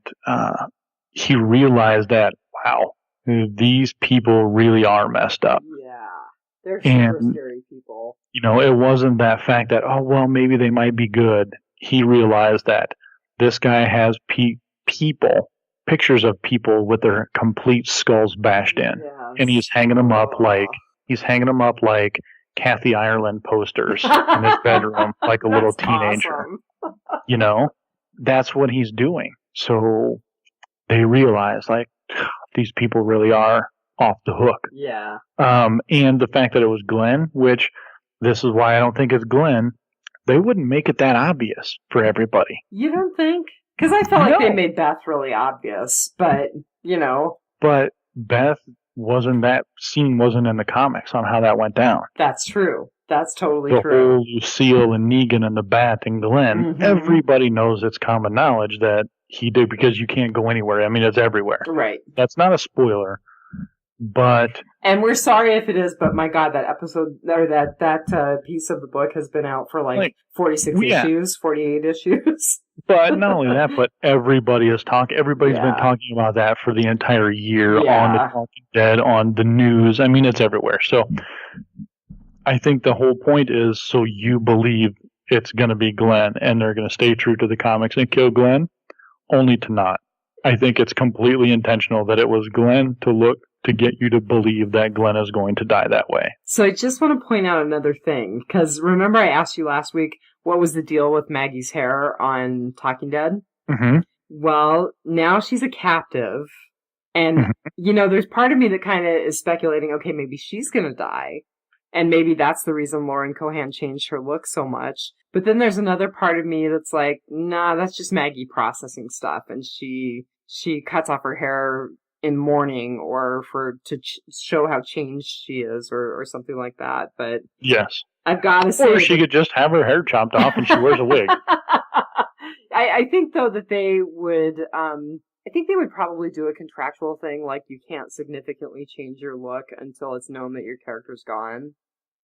he realized that, wow, these people really are messed up. Yeah, they're super scary people. It wasn't that fact that, maybe they might be good. He realized that this guy has pictures of people with their complete skulls bashed in, and he's hanging them up like Kathy Ireland posters in his bedroom, like a little teenager. Awesome. That's what he's doing. So they realize, these people really are off the hook. Yeah. And the fact that it was Glenn, which this is why I don't think it's Glenn, they wouldn't make it that obvious for everybody. You don't think? Because I felt like they made Beth really obvious, but, But Beth that scene wasn't in the comics on how that went down. That's true. That's totally true. The whole Lucille and Negan and the Bat and Glenn, everybody knows, it's common knowledge that he did, because you can't go anywhere. I mean, it's everywhere. Right. That's not a spoiler. But and we're sorry if it is, but my God, that episode or that piece of the book has been out for 46 issues, 48 issues. But not only that, but everybody's been talking about that for the entire year on The Talking Dead, on the news. I mean, it's everywhere. So I think the whole point is so you believe it's going to be Glenn, and they're going to stay true to the comics and kill Glenn, only to not. I think it's completely intentional that it was Glenn to get you to believe that Glenn is going to die that way. So I just want to point out another thing, because remember I asked you last week what was the deal with Maggie's hair on Talking Dead? Mm-hmm. Well, now she's a captive, and, there's part of me that kind of is speculating, okay, maybe she's going to die, and maybe that's the reason Lauren Cohan changed her look so much. But then there's another part of me that's like, nah, that's just Maggie processing stuff, and she cuts off her hair in mourning or to show how changed she is or something like that. But yes, I've got to say, or she could just have her hair chopped off and she wears a wig. I think though that they would probably do a contractual thing, like you can't significantly change your look until it's known that your character's gone.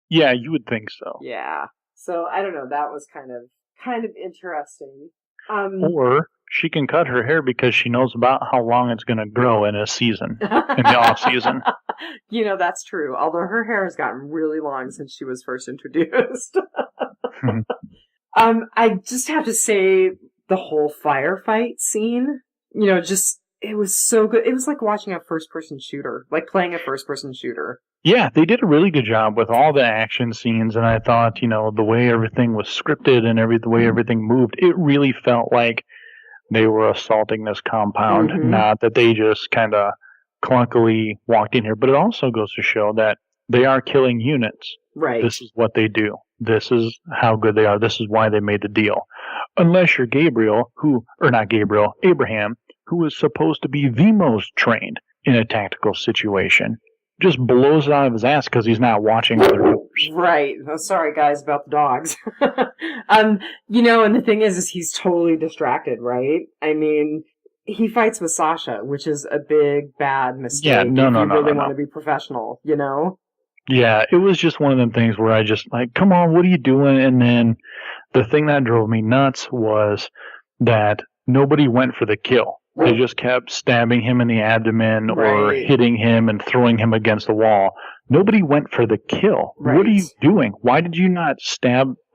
Yeah, you would think so. Yeah. So I don't know, that was kind of interesting. Or she can cut her hair because she knows about how long it's going to grow in a season, in the off season. That's true. Although her hair has gotten really long since she was first introduced. I just have to say the whole firefight scene, it was so good. It was like watching a first-person shooter, like playing a first-person shooter. Yeah, they did a really good job with all the action scenes, and I thought, the way everything was scripted and the way everything moved, it really felt like they were assaulting this compound, not that they just kind of clunkily walked in here. But it also goes to show that they are killing units. Right. This is what they do. This is how good they are. This is why they made the deal. Unless you're Abraham, who is supposed to be the most trained in a tactical situation, just blows it out of his ass because he's not watching other doors. Right. Oh, sorry, guys, about the dogs. And the thing is he's totally distracted, right? I mean, he fights with Sasha, which is a big, bad mistake. Yeah, no. Want to be professional, Yeah, it was just one of them things where I just like, come on, what are you doing? And then the thing that drove me nuts was that nobody went for the kill. They just kept stabbing him in the abdomen or hitting him and throwing him against the wall. Nobody went for the kill. Right. What are you doing? Why did you not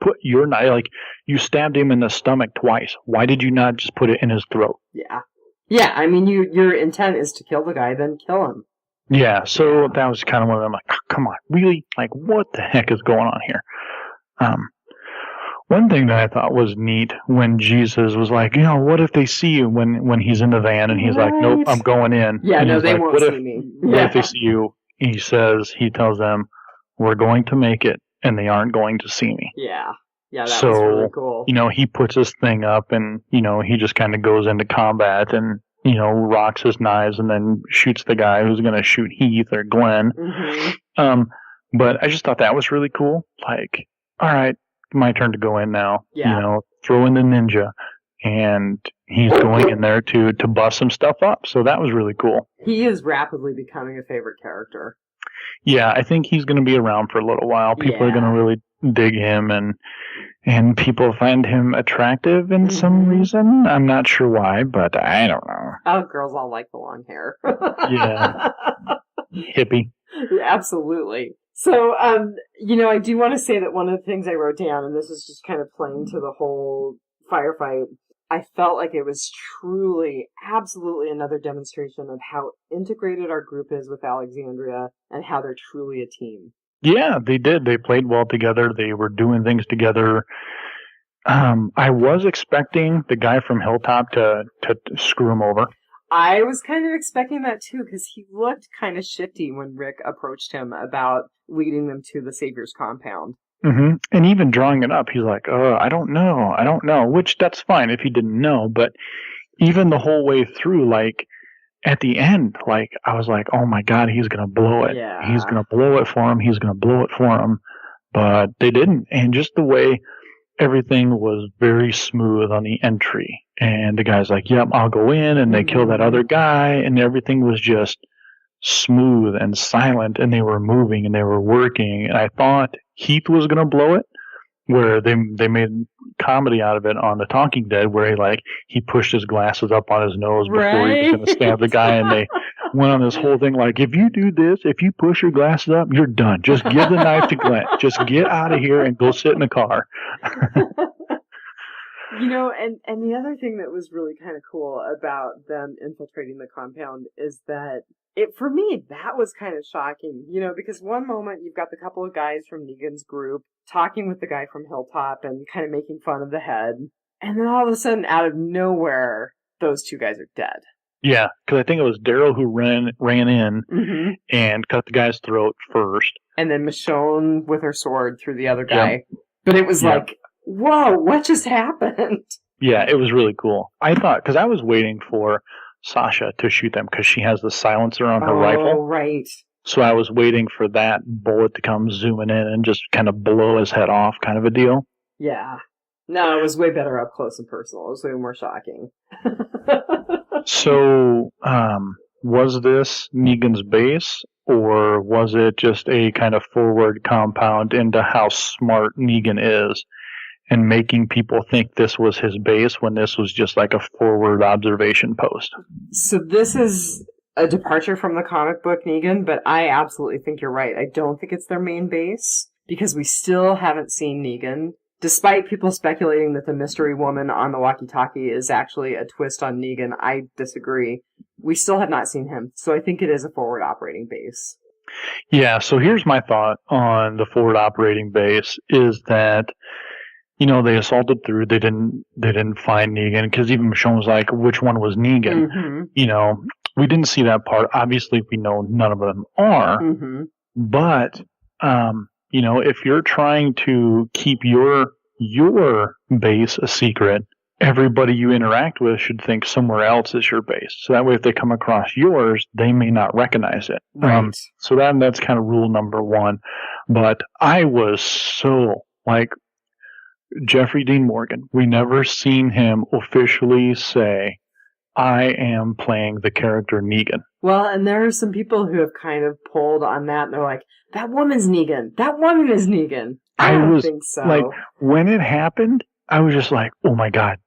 put your knife, like you stabbed him in the stomach twice. Why did you not just put it in his throat? Yeah. Yeah, I mean, your intent is to kill the guy, then kill him. Yeah, so that was kind of one of them, like, oh, come on, really? Like, what the heck is going on here? One thing that I thought was neat when Jesus was like, what if they see you when he's in the van and he's like, nope, I'm going in. Yeah, and no, they like, won't see me. What if they see you? He tells them, we're going to make it and they aren't going to see me. Yeah. Yeah, that was really cool. He puts his thing up and, he just kind of goes into combat and, rocks his knives and then shoots the guy who's going to shoot Heath or Glenn. Mm-hmm. But I just thought that was really cool. Like, all right, my turn to go in now. Yeah. Throw in the ninja. And he's going in there to bust some stuff up. So that was really cool. He is rapidly becoming a favorite character. Yeah, I think he's going to be around for a little while. People are going to really dig him and people find him attractive in some reason. I'm not sure why, but I don't know. Oh, girls all like the long hair. Yeah. Hippie. Absolutely. So, I do want to say that one of the things I wrote down, and this is just kind of playing to the whole firefight, I felt like it was truly, absolutely another demonstration of how integrated our group is with Alexandria and how they're truly a team. Yeah, they did. They played well together. They were doing things together. I was expecting the guy from Hilltop to screw him over. I was kind of expecting that too, because he looked kind of shifty when Rick approached him about leading them to the Savior's compound. Mm-hmm. And even drawing it up, he's like, I don't know, which that's fine if he didn't know. But even the whole way through, like, at the end, like, I was like, oh my God, he's going to blow it. Yeah. He's going to blow it for him. He's going to blow it for him. But they didn't. And just the way everything was very smooth on the entry. And the guy's like, yep, I'll go in. And they kill that other guy. And everything was just smooth and silent. And they were moving and they were working. And I thought Heath was going to blow it, where they made comedy out of it on The Talking Dead, where he pushed his glasses up on his nose before he was going to stab the guy. And they went on this whole thing like, if you do this, if you push your glasses up, you're done. Just give the knife to Glenn. Just get out of here and go sit in the car. And the other thing that was really kind of cool about them infiltrating the compound is that for me, that was kind of shocking, because one moment you've got the couple of guys from Negan's group talking with the guy from Hilltop and kind of making fun of the head. And then all of a sudden, out of nowhere, those two guys are dead. Yeah, because I think it was Daryl who ran in and cut the guy's throat first. And then Michonne with her sword through the other guy. Yep. But it was like, whoa, what just happened? Yeah, it was really cool. I thought, because I was waiting for Sasha to shoot them because she has the silencer on her rifle. Oh, right. So I was waiting for that bullet to come zooming in and just kind of blow his head off, kind of a deal. Yeah. No, it was way better up close and personal. It was way more shocking. So, was this Negan's base, or was it just a kind of forward compound into how smart Negan is and making people think this was his base when this was just like a forward observation post? So this is a departure from the comic book Negan, but I absolutely think you're right. I don't think it's their main base because we still haven't seen Negan. Despite people speculating that the mystery woman on the walkie-talkie is actually a twist on Negan, I disagree. We still have not seen him, so I think it is a forward operating base. Yeah, so here's my thought on the forward operating base is that, they assaulted through, they didn't find Negan, because even Michonne was like, which one was Negan? Mm-hmm. We didn't see that part. Obviously, we know none of them are, but, if you're trying to keep your base a secret, everybody you interact with should think somewhere else is your base. So that way, if they come across yours, they may not recognize it. Right. So that's kind of rule number one. But I was so, Jeffrey Dean Morgan, we never seen him officially say, I am playing the character Negan. Well, and there are some people who have kind of pulled on that, and they're like, that woman's Negan. That woman is Negan. I don't think so. When it happened, I was just like, oh my God,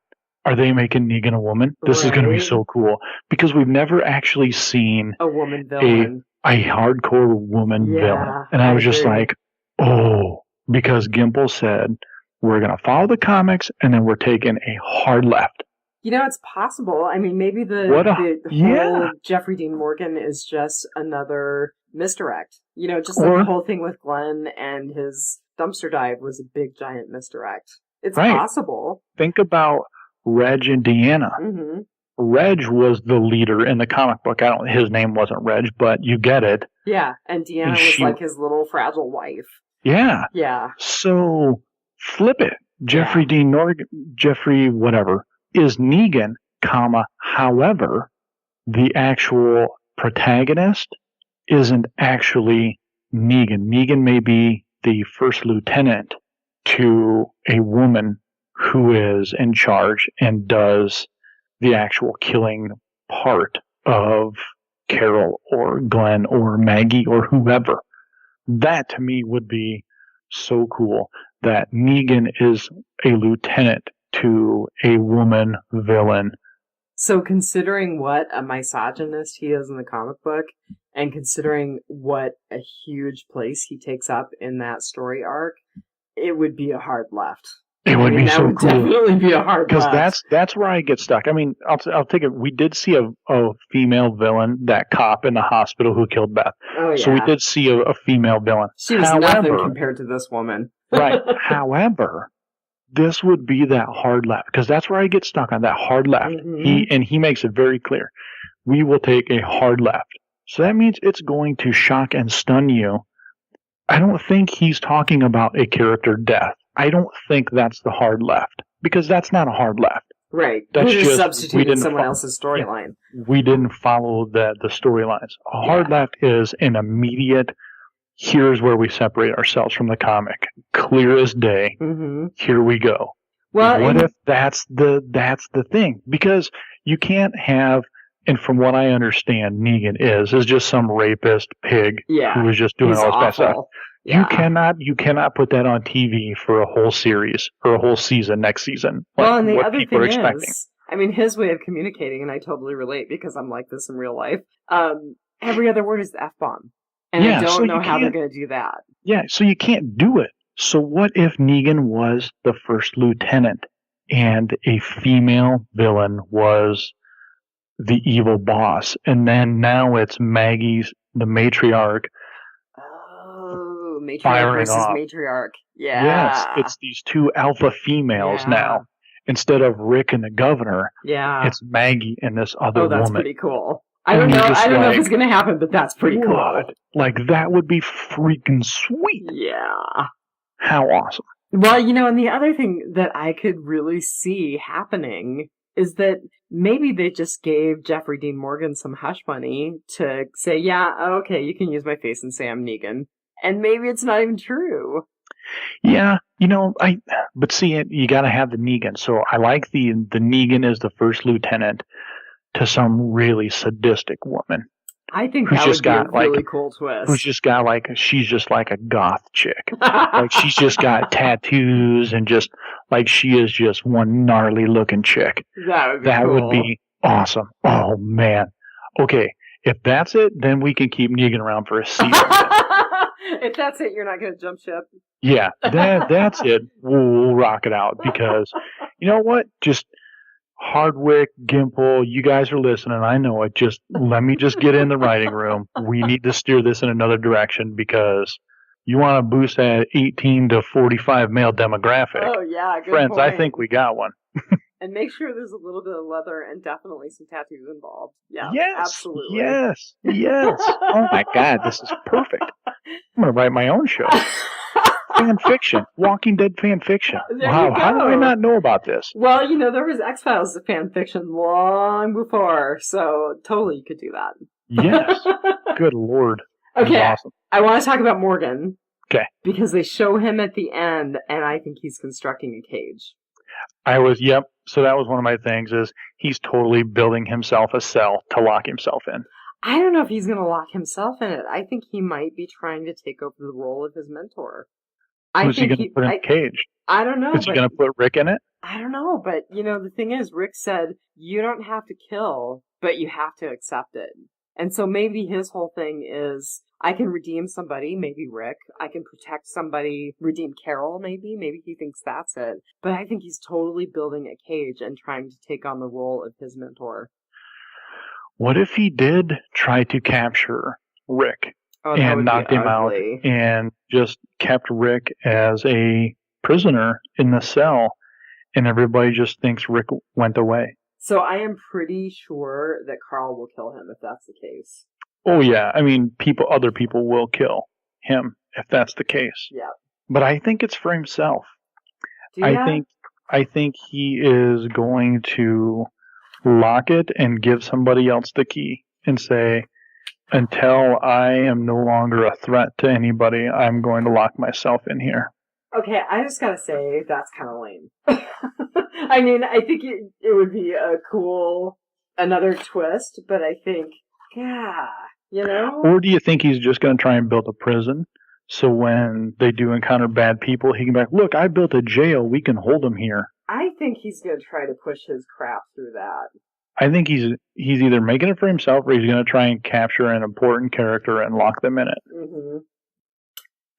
are they making Negan a woman? This is going to be so cool. Because we've never actually seen a woman villain. A hardcore woman villain. And I was just like, oh, because Gimple said, we're going to follow the comics, and then we're taking a hard left. It's possible. I mean, maybe the whole Jeffrey Dean Morgan is just another misdirect. Just like the whole thing with Glenn and his dumpster dive was a big, giant misdirect. It's possible. Think about Reg and Deanna. Mm-hmm. Reg was the leader in the comic book. His name wasn't Reg, but you get it. Yeah, and Deanna was like his little fragile wife. Yeah. Yeah. So, flip it. Jeffrey Dean Morgan, Jeffrey whatever, is Negan, however, the actual protagonist isn't actually Negan. Negan may be the first lieutenant to a woman who is in charge and does the actual killing part of Carol or Glenn or Maggie or whoever. That to me would be so cool that Negan is a lieutenant to a woman villain. So considering what a misogynist he is in the comic book, and considering what a huge place he takes up in that story arc, it would be a hard left. It would be so cool. Definitely be a hard left. Because that's where I get stuck. I mean, I'll take it. We did see a female villain, that cop in the hospital who killed Beth. Oh, yeah. So we did see a female villain. She was nothing compared to this woman. Right. However, this would be that hard left, because that's where I get stuck on, that hard left. Mm-hmm. He makes it very clear. We will take a hard left. So that means it's going to shock and stun you. I don't think he's talking about a character death. I don't think that's the hard left, because that's not a hard left. Right. That's just substituting someone else's storyline. We didn't follow the storylines. A hard left is an immediate, here's where we separate ourselves from the comic. Clear as day. Mm-hmm. Here we go. Well, what if that's the thing? Because you can't have, and from what I understand, Negan is just some rapist pig who was just doing all this bad stuff. Yeah. You cannot put that on TV for a whole series or a whole season next season. Well, and the other thing is, I mean, his way of communicating, and I totally relate because I'm like this in real life. Every other word is the F-bomb. And I don't know how they're going to do that. Yeah, so you can't do it. So what if Negan was the first lieutenant and a female villain was the evil boss. And then now it's Maggie's, the matriarch. Oh, matriarch firing versus off. matriarch. Yeah. Yes, it's these two alpha females now. Instead of Rick and the governor, it's Maggie and this other woman. Oh, that's pretty cool. I don't know if it's going to happen, but that's pretty cool. Like, that would be freaking sweet. Yeah. How awesome. Well, and the other thing that I could really see happening is that maybe they just gave Jeffrey Dean Morgan some hush money to say, yeah, okay, you can use my face and say I'm Negan. And maybe it's not even true. Yeah, but see, you got to have the Negan. So I like the Negan is the first lieutenant to some really sadistic woman. I think that would be a really cool twist. Who's just got she's just like a goth chick. Like she's just got tattoos and just like she is just one gnarly looking chick. That would be awesome. Oh man. Okay, if that's it, then we can keep Negan around for a season. If that's it, you're not going to jump ship. Yeah, that's it. We'll rock it out because you know what? Just Hardwick, Gimple, you guys are listening. I know it. Just let me just get in the writing room. We need to steer this in another direction because you want to boost that 18 to 45 male demographic. Oh, yeah. Good Friends, point. I think we got one. And make sure there's a little bit of leather and definitely some tattoos involved. Yeah, yes, absolutely. Yes. Oh, my God. This is perfect. I'm going to write my own show. Fan fiction. Walking Dead fan fiction. Wow, how do I not know about this? Well, there was X-Files fan fiction long before, so totally you could do that. Yes. Good Lord. Okay, awesome. I want to talk about Morgan. Okay. Because they show him at the end, and I think he's constructing a cage. Yep. So that was one of my things is he's totally building himself a cell to lock himself in. I don't know if he's going to lock himself in it. I think he might be trying to take over the role of his mentor. Who's he going to put in the cage? I don't know. Is he going to put Rick in it? I don't know, but the thing is, Rick said, you don't have to kill, but you have to accept it. And so maybe his whole thing is, I can redeem somebody, maybe Rick. I can protect somebody, redeem Carol, maybe. Maybe he thinks that's it. But I think he's totally building a cage and trying to take on the role of his mentor. What if he did try to capture Rick and knocked him out and just kept Rick as a prisoner in the cell and everybody just thinks Rick went away? So I am pretty sure that Carl will kill him if that's the case. Oh yeah, I mean, other people will kill him if that's the case. Yeah. But I think it's for himself. I think he is going to lock it and give somebody else the key and say, until I am no longer a threat to anybody, I'm going to lock myself in here. Okay, I just gotta say, that's kind of lame. I mean, I think it would be a cool, another twist, but I think, Or do you think he's just going to try and build a prison, so when they do encounter bad people, he can be like, look, I built a jail, we can hold him here. I think he's going to try to push his crap through that. I think he's either making it for himself or he's going to try and capture an important character and lock them in it.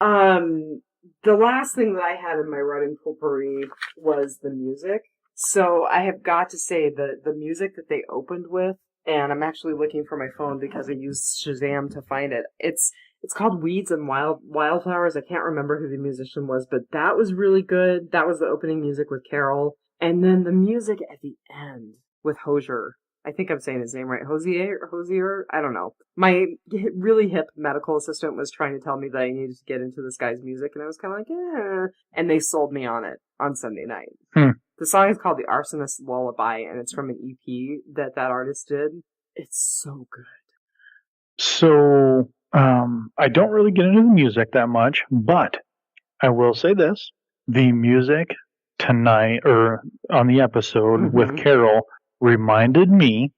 Mm-hmm. The last thing that I had in my writing potpourri was the music. So I have got to say the music that they opened with, and I'm actually looking for my phone because I used Shazam to find it. It's called Weeds and Wildflowers. I can't remember who the musician was, but that was really good. That was the opening music with Carol. And then the music at the end with Hosier. I think I'm saying his name right. Hosier? I don't know. My really hip medical assistant was trying to tell me that I needed to get into this guy's music, and I was kind of like, eh. And they sold me on it on Sunday night. The song is called The Arsonist's Lullaby, and it's from an EP that artist did. It's so good. So, I don't really get into the music that much, but I will say this. The music tonight, or on the episode with Carol, reminded me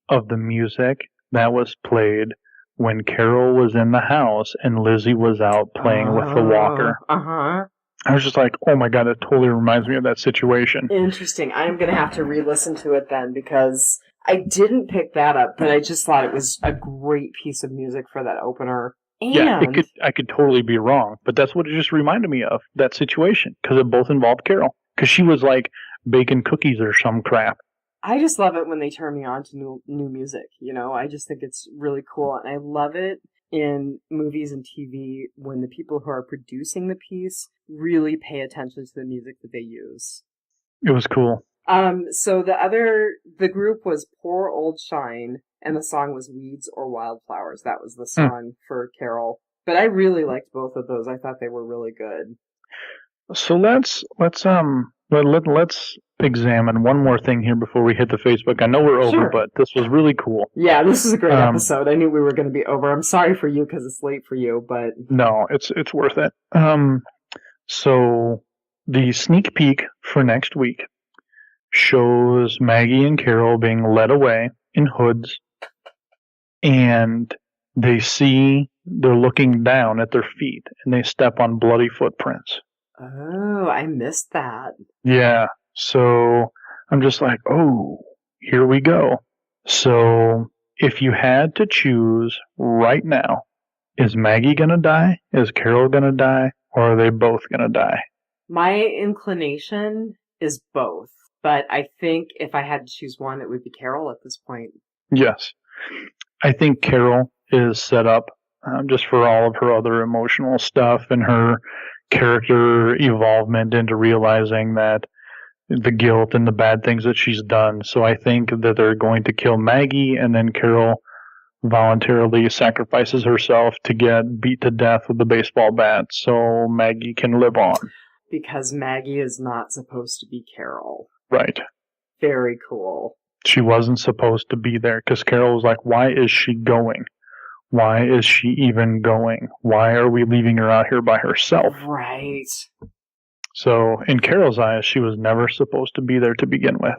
of the music that was played when Carol was in the house and Lizzie was out playing with the walker. I was just like, oh my God, it totally reminds me of that situation. Interesting. I'm going to have to re-listen to it then because I didn't pick that up, but I just thought it was a great piece of music for that opener. And yeah, I could totally be wrong, but that's what it just reminded me of, that situation, because it both involved Carol. Because she was like baking cookies or some crap. I just love it when they turn me on to new music, I just think it's really cool, and I love it in movies and TV when the people who are producing the piece really pay attention to the music that they use. It was cool. So the group was Poor Old Shine, and the song was Weeds or Wildflowers. That was the song for Carol. But I really liked both of those. I thought they were really good. So let's examine one more thing here before we hit the Facebook. I know we're over, but this was really cool. Yeah, this is a great episode. I knew we were going to be over. I'm sorry for you because it's late for you, but no, it's worth it. So the sneak peek for next week shows Maggie and Carol being led away in hoods, and they're looking down at their feet, and they step on bloody footprints. Oh, I missed that. Yeah, so I'm just like, oh, here we go. So if you had to choose right now, is Maggie going to die? Is Carol going to die? Or are they both going to die? My inclination is both. But I think if I had to choose one, it would be Carol at this point. Yes. I think Carol is set up just for all of her other emotional stuff and her character evolvement into realizing that the guilt and the bad things that she's done. So I think that they're going to kill Maggie, and then Carol voluntarily sacrifices herself to get beat to death with the baseball bat so Maggie can live on. Because Maggie is not supposed to be Carol. Right. Very cool. She wasn't supposed to be there because Carol was like, why is she going? Why is she even going? Why are we leaving her out here by herself? Right. So, in Carol's eyes, she was never supposed to be there to begin with.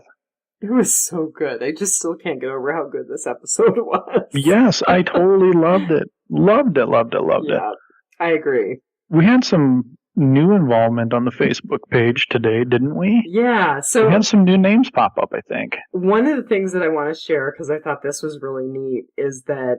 It was so good. I just still can't get over how good this episode was. Yes, I totally loved it. Loved it. Yeah, I agree. We had some new involvement on the Facebook page today, didn't we? Yeah. So we had some new names pop up, I think. One of the things that I want to share, because I thought this was really neat, is that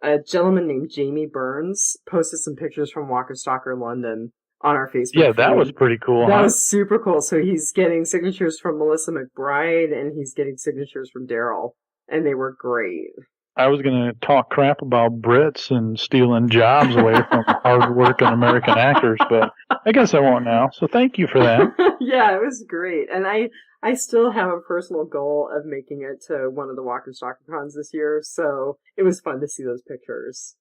a gentleman named Jamie Burns posted some pictures from Walker Stalker London on our Facebook Yeah, that feed. was pretty cool. That was super cool. So he's getting signatures from Melissa McBride, and he's getting signatures from Daryl, and they were great. I was going to talk crap about Brits and stealing jobs away from hard-working American actors, but I guess I won't now. So thank you for that. Yeah, it was great. And I still have a personal goal of making it to one of the Walker Stalker cons this year, so it was fun to see those pictures.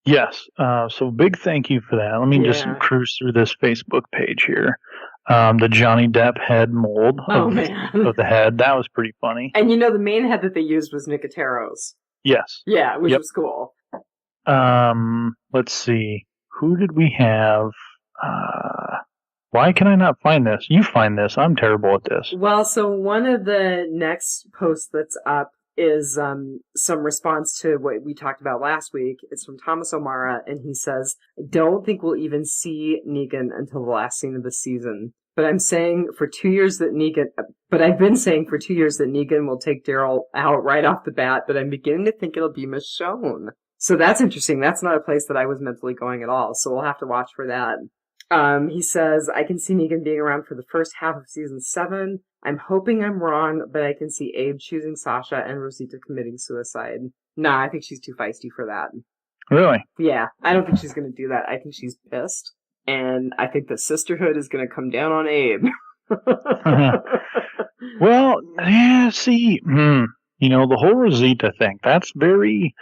Yes. So big thank you for that. Let me just cruise through this Facebook page here. The Johnny Depp head mold of the head. That was pretty funny. And the main head that they used was Nicotero's. Yes. Yeah, which was cool. Let's see. Who did we have? Why can I not find this? You find this. I'm terrible at this. Well, so one of the next posts that's up is some response to what we talked about last week. It's from Thomas O'Mara, and he says, I don't think we'll even see Negan until the last scene of the season. But I've been saying for 2 years that Negan will take Daryl out right off the bat, but I'm beginning to think it'll be Michonne. So that's interesting. That's not a place that I was mentally going at all, so we'll have to watch for that. He says, I can see Negan being around for the first half of season 7. I'm hoping I'm wrong, but I can see Abe choosing Sasha and Rosita committing suicide. Nah, I think she's too feisty for that. Really? Yeah, I don't think she's going to do that. I think she's pissed, and I think the sisterhood is going to come down on Abe. Well, yeah, see, the whole Rosita thing, it's very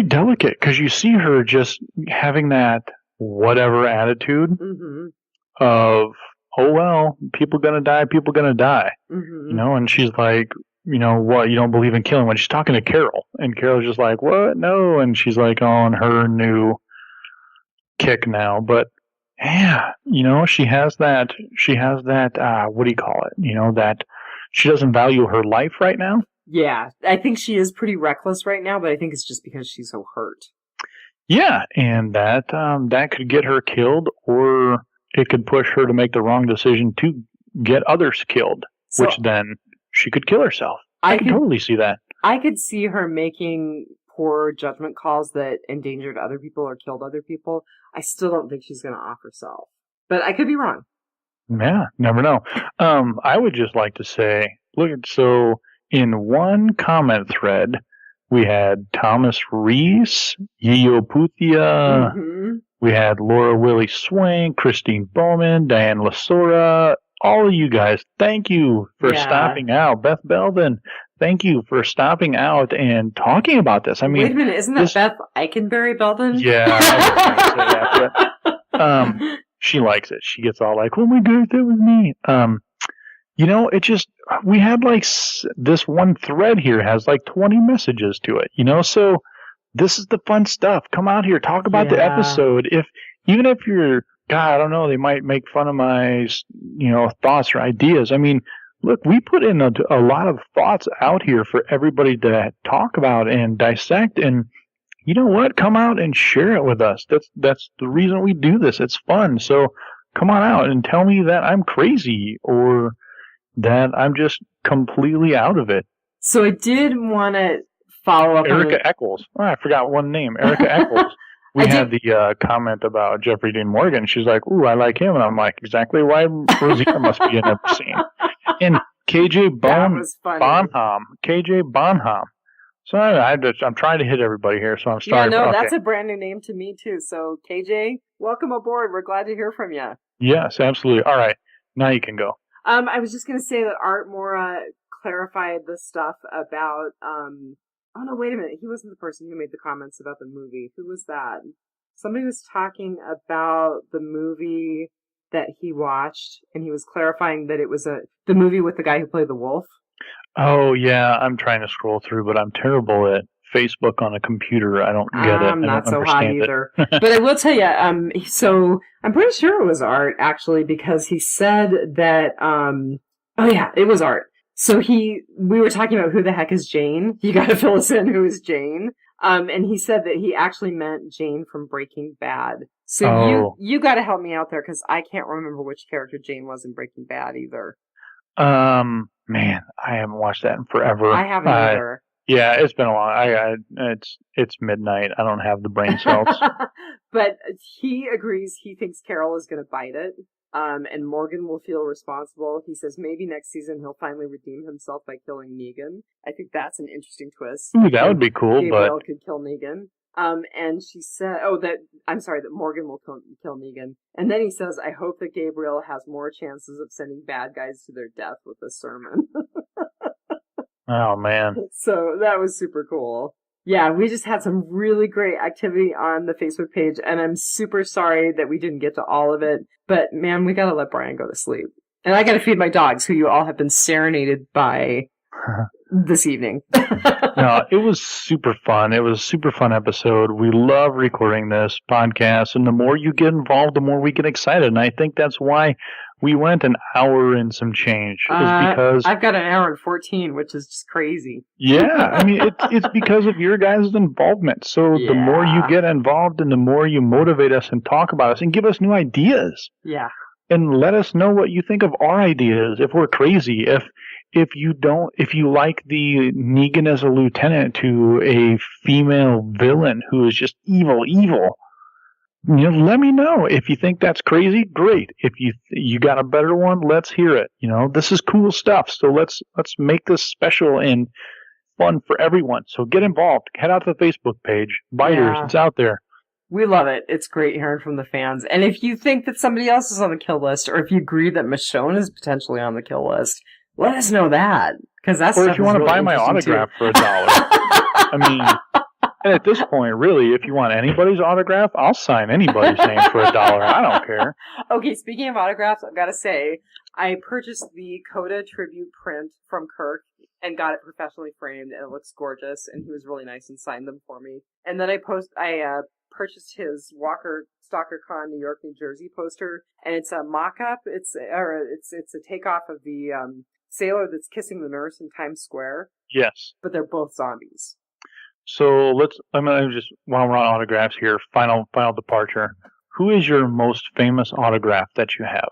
delicate, because you see her just having that whatever attitude of, oh, well, people gonna die. And she's like, what, you don't believe in killing? When she's talking to Carol, and Carol's just like, what? No. And she's like on her new kick now. But yeah, she has that, what do you call it? That she doesn't value her life right now. Yeah, I think she is pretty reckless right now, but I think it's just because she's so hurt. Yeah, and that could get her killed, or it could push her to make the wrong decision to get others killed, which then she could kill herself. I could totally see that. I could see her making poor judgment calls that endangered other people or killed other people. I still don't think she's going to off herself. But I could be wrong. Yeah, never know. I would just like to say, look, so in one comment thread, we had Thomas Reese, Yio Puthia, we had Laura Willie Swank, Christine Bowman, Diane Lasora, all of you guys. Thank you for stopping out. Beth Belvin, thank you for stopping out and talking about this. I mean, wait a minute, isn't that Beth Eichenberry Belvin? Yeah, I was going to say that. But, she likes it. She gets all like, "Oh my God, that was me." It just, we had like this one thread here has like 20 messages to it. So this is the fun stuff. Come out here, talk about the episode. Even if you're, God, I don't know, they might make fun of my, thoughts or ideas. I mean, look, we put in a lot of thoughts out here for everybody to talk about and dissect. And you know what? Come out and share it with us. That's the reason we do this. It's fun. So come on out and tell me that I'm crazy or that I'm just completely out of it. So I did want to follow up Erica Eccles. Oh, I forgot one name. Erica Eccles. We had the comment about Jeffrey Dean Morgan. She's like, "Ooh, I like him." And I'm like, exactly why Rosita must be in every scene. And KJ Bonham. KJ Bonham. So I'm trying to hit everybody here, so I'm sorry. Yeah, no, that's a brand new name to me, too. So, KJ, welcome aboard. We're glad to hear from you. Yes, absolutely. All right. Now you can go. I was just going to say that Art Mora clarified the stuff about, oh, no, wait a minute. He wasn't the person who made the comments about the movie. Who was that? Somebody was talking about the movie that he watched, and he was clarifying that it was the movie with the guy who played the wolf. Oh, yeah, I'm trying to scroll through, but I'm terrible at Facebook on a computer. I don't get it. I'm not so hot either. But I will tell you, so I'm pretty sure it was Art, actually, because he said that, oh yeah, it was Art. So we were talking about who the heck is Jane. You gotta fill us in who is Jane. And he said that he actually meant Jane from Breaking Bad. So you gotta help me out there, because I can't remember which character Jane was in Breaking Bad either. Man, I haven't watched that in forever. I haven't either. Yeah, it's been a long. It's midnight. I don't have the brain cells. But he agrees. He thinks Carol is going to bite it. And Morgan will feel responsible. He says maybe next season he'll finally redeem himself by killing Negan. I think that's an interesting twist. Ooh, that would be cool. Gabriel could kill Negan. And she said, that Morgan will kill Negan. And then he says, I hope that Gabriel has more chances of sending bad guys to their death with this sermon. Oh, man. So that was super cool. Yeah, we just had some really great activity on the Facebook page, and I'm super sorry that we didn't get to all of it. But, man, we gotta let Brian go to sleep. And I gotta feed my dogs, who you all have been serenaded by this evening. No, it was super fun. It was a super fun episode. We love recording this podcast, and the more you get involved, the more we get excited. And I think that's why we went an hour and some change. Because I've got an hour and 14, which is just crazy. Yeah, I mean, it's because of your guys' involvement. So the more you get involved and the more you motivate us and talk about us and give us new ideas. Yeah. And let us know what you think of our ideas, if we're crazy, if you like the Negan as a lieutenant to a female villain who is just evil. Let me know. If you think that's crazy, great. If you got a better one, let's hear it. This is cool stuff. So let's make this special and fun for everyone. So get involved. Head out to the Facebook page. Biters, it's out there. We love it. It's great hearing from the fans. And if you think that somebody else is on the kill list, or if you agree that Michonne is potentially on the kill list, let us know that. Because that's or if you want to buy my autograph for $1. I mean, and at this point, really, if you want anybody's autograph, I'll sign anybody's name for $1. I don't care. Okay, speaking of autographs, I've got to say, I purchased the Coda tribute print from Kirk and got it professionally framed, and it looks gorgeous, and he was really nice and signed them for me. And then I purchased his Walker Stalker Con New York, New Jersey poster, and it's a mock-up. It's a takeoff of the sailor that's kissing the nurse in Times Square. Yes. But they're both zombies. So I'm going to just, while we're on autographs here, final departure. Who is your most famous autograph that you have?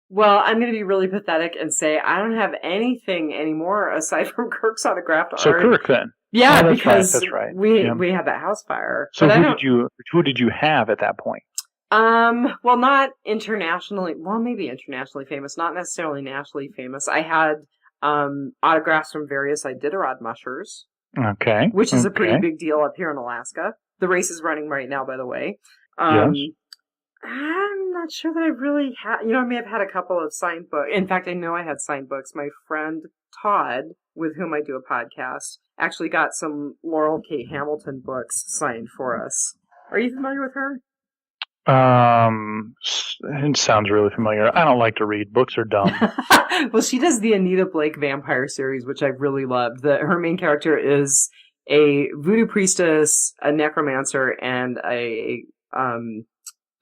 Well, I'm going to be really pathetic and say I don't have anything anymore aside from Kirk's autographed art. So Kirk then. Yeah, oh, because that's right. we had that house fire. So who did you have at that point? Well, not internationally. Well, maybe internationally famous, not necessarily nationally famous. I had autographs from various Iditarod mushers. Okay. Which is a pretty big deal up here in Alaska. The race is running right now, by the way. Yes. I'm not sure that I really had. I may have had a couple of signed books. In fact, I know I had signed books. My friend Todd, with whom I do a podcast, actually got some Laurel Kate Hamilton books signed for us. Are you familiar with her? It sounds really familiar. I don't like to read. Books are dumb. Well, she does the Anita Blake vampire series, which I really loved. Her main character is a voodoo priestess, a necromancer, and a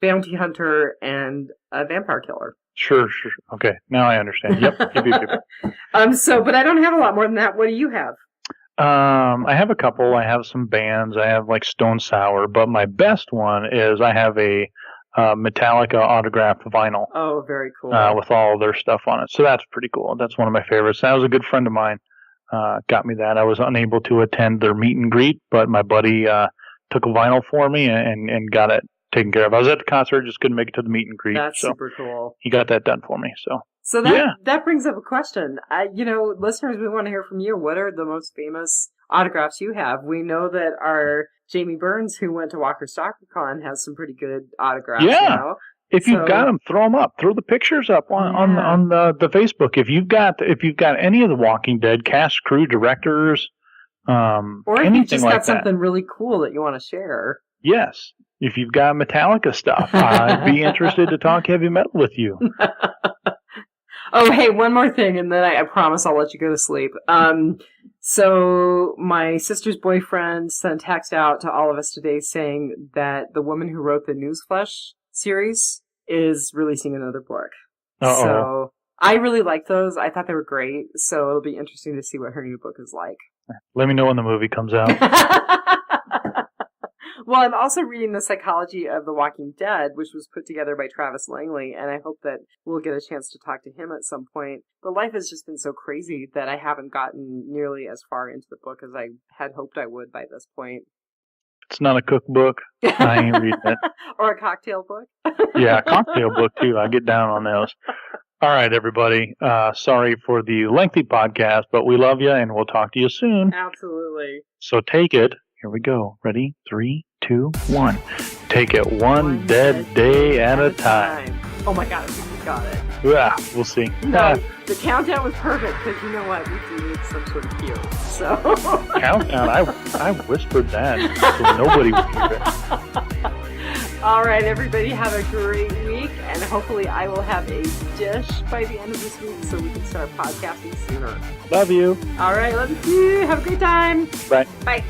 bounty hunter and a vampire killer. Sure. Okay, now I understand. Yep. But I don't have a lot more than that. What do you have? I have a couple. I have some bands. I have like Stone Sour, but my best one is I have a Metallica autographed vinyl. Oh, very cool. With all their stuff on it. So that's pretty cool. That's one of my favorites. That was a good friend of mine. Got me that. I was unable to attend their meet and greet, but my buddy took a vinyl for me and got it taken care of. I was at the concert, just couldn't make it to the meet and greet. That's super cool. He got that done for me. So that brings up a question. Listeners, we want to hear from you. What are the most famous autographs you have? We know that our Jamie Burns, who went to Walker SoccerCon, has some pretty good autographs. Yeah. If you've got them, throw them up. Throw the pictures up on the Facebook. If you've got any of the Walking Dead cast, crew, directors, or if you've just got something really cool that you want to share. Yes. If you've got Metallica stuff, I'd be interested to talk heavy metal with you. Oh, hey, one more thing, and then I promise I'll let you go to sleep. So my sister's boyfriend sent a text out to all of us today saying that the woman who wrote the Newsflesh series is releasing another book. Uh-oh. So I really like those. I thought they were great. So it'll be interesting to see what her new book is like. Let me know when the movie comes out. Well, I'm also reading The Psychology of the Walking Dead, which was put together by Travis Langley, and I hope that we'll get a chance to talk to him at some point. But life has just been so crazy that I haven't gotten nearly as far into the book as I had hoped I would by this point. It's not a cookbook. I ain't reading it. Or a cocktail book. Yeah, a cocktail book, too. I get down on those. All right, everybody. Sorry for the lengthy podcast, but we love you, and we'll talk to you soon. Absolutely. So take it. Here we go. Ready? 3, 2, 1. Take it one dead day at a time. Oh my God, I think we got it. Yeah, we'll see. No, the countdown was perfect because you know what? We do need some sort of cue. So countdown. I whispered that so nobody would hear it. All right, everybody, have a great week, and hopefully I will have a dish by the end of this week so we can start podcasting sooner. Love you. All right, love you. Have a great time. Bye. Bye.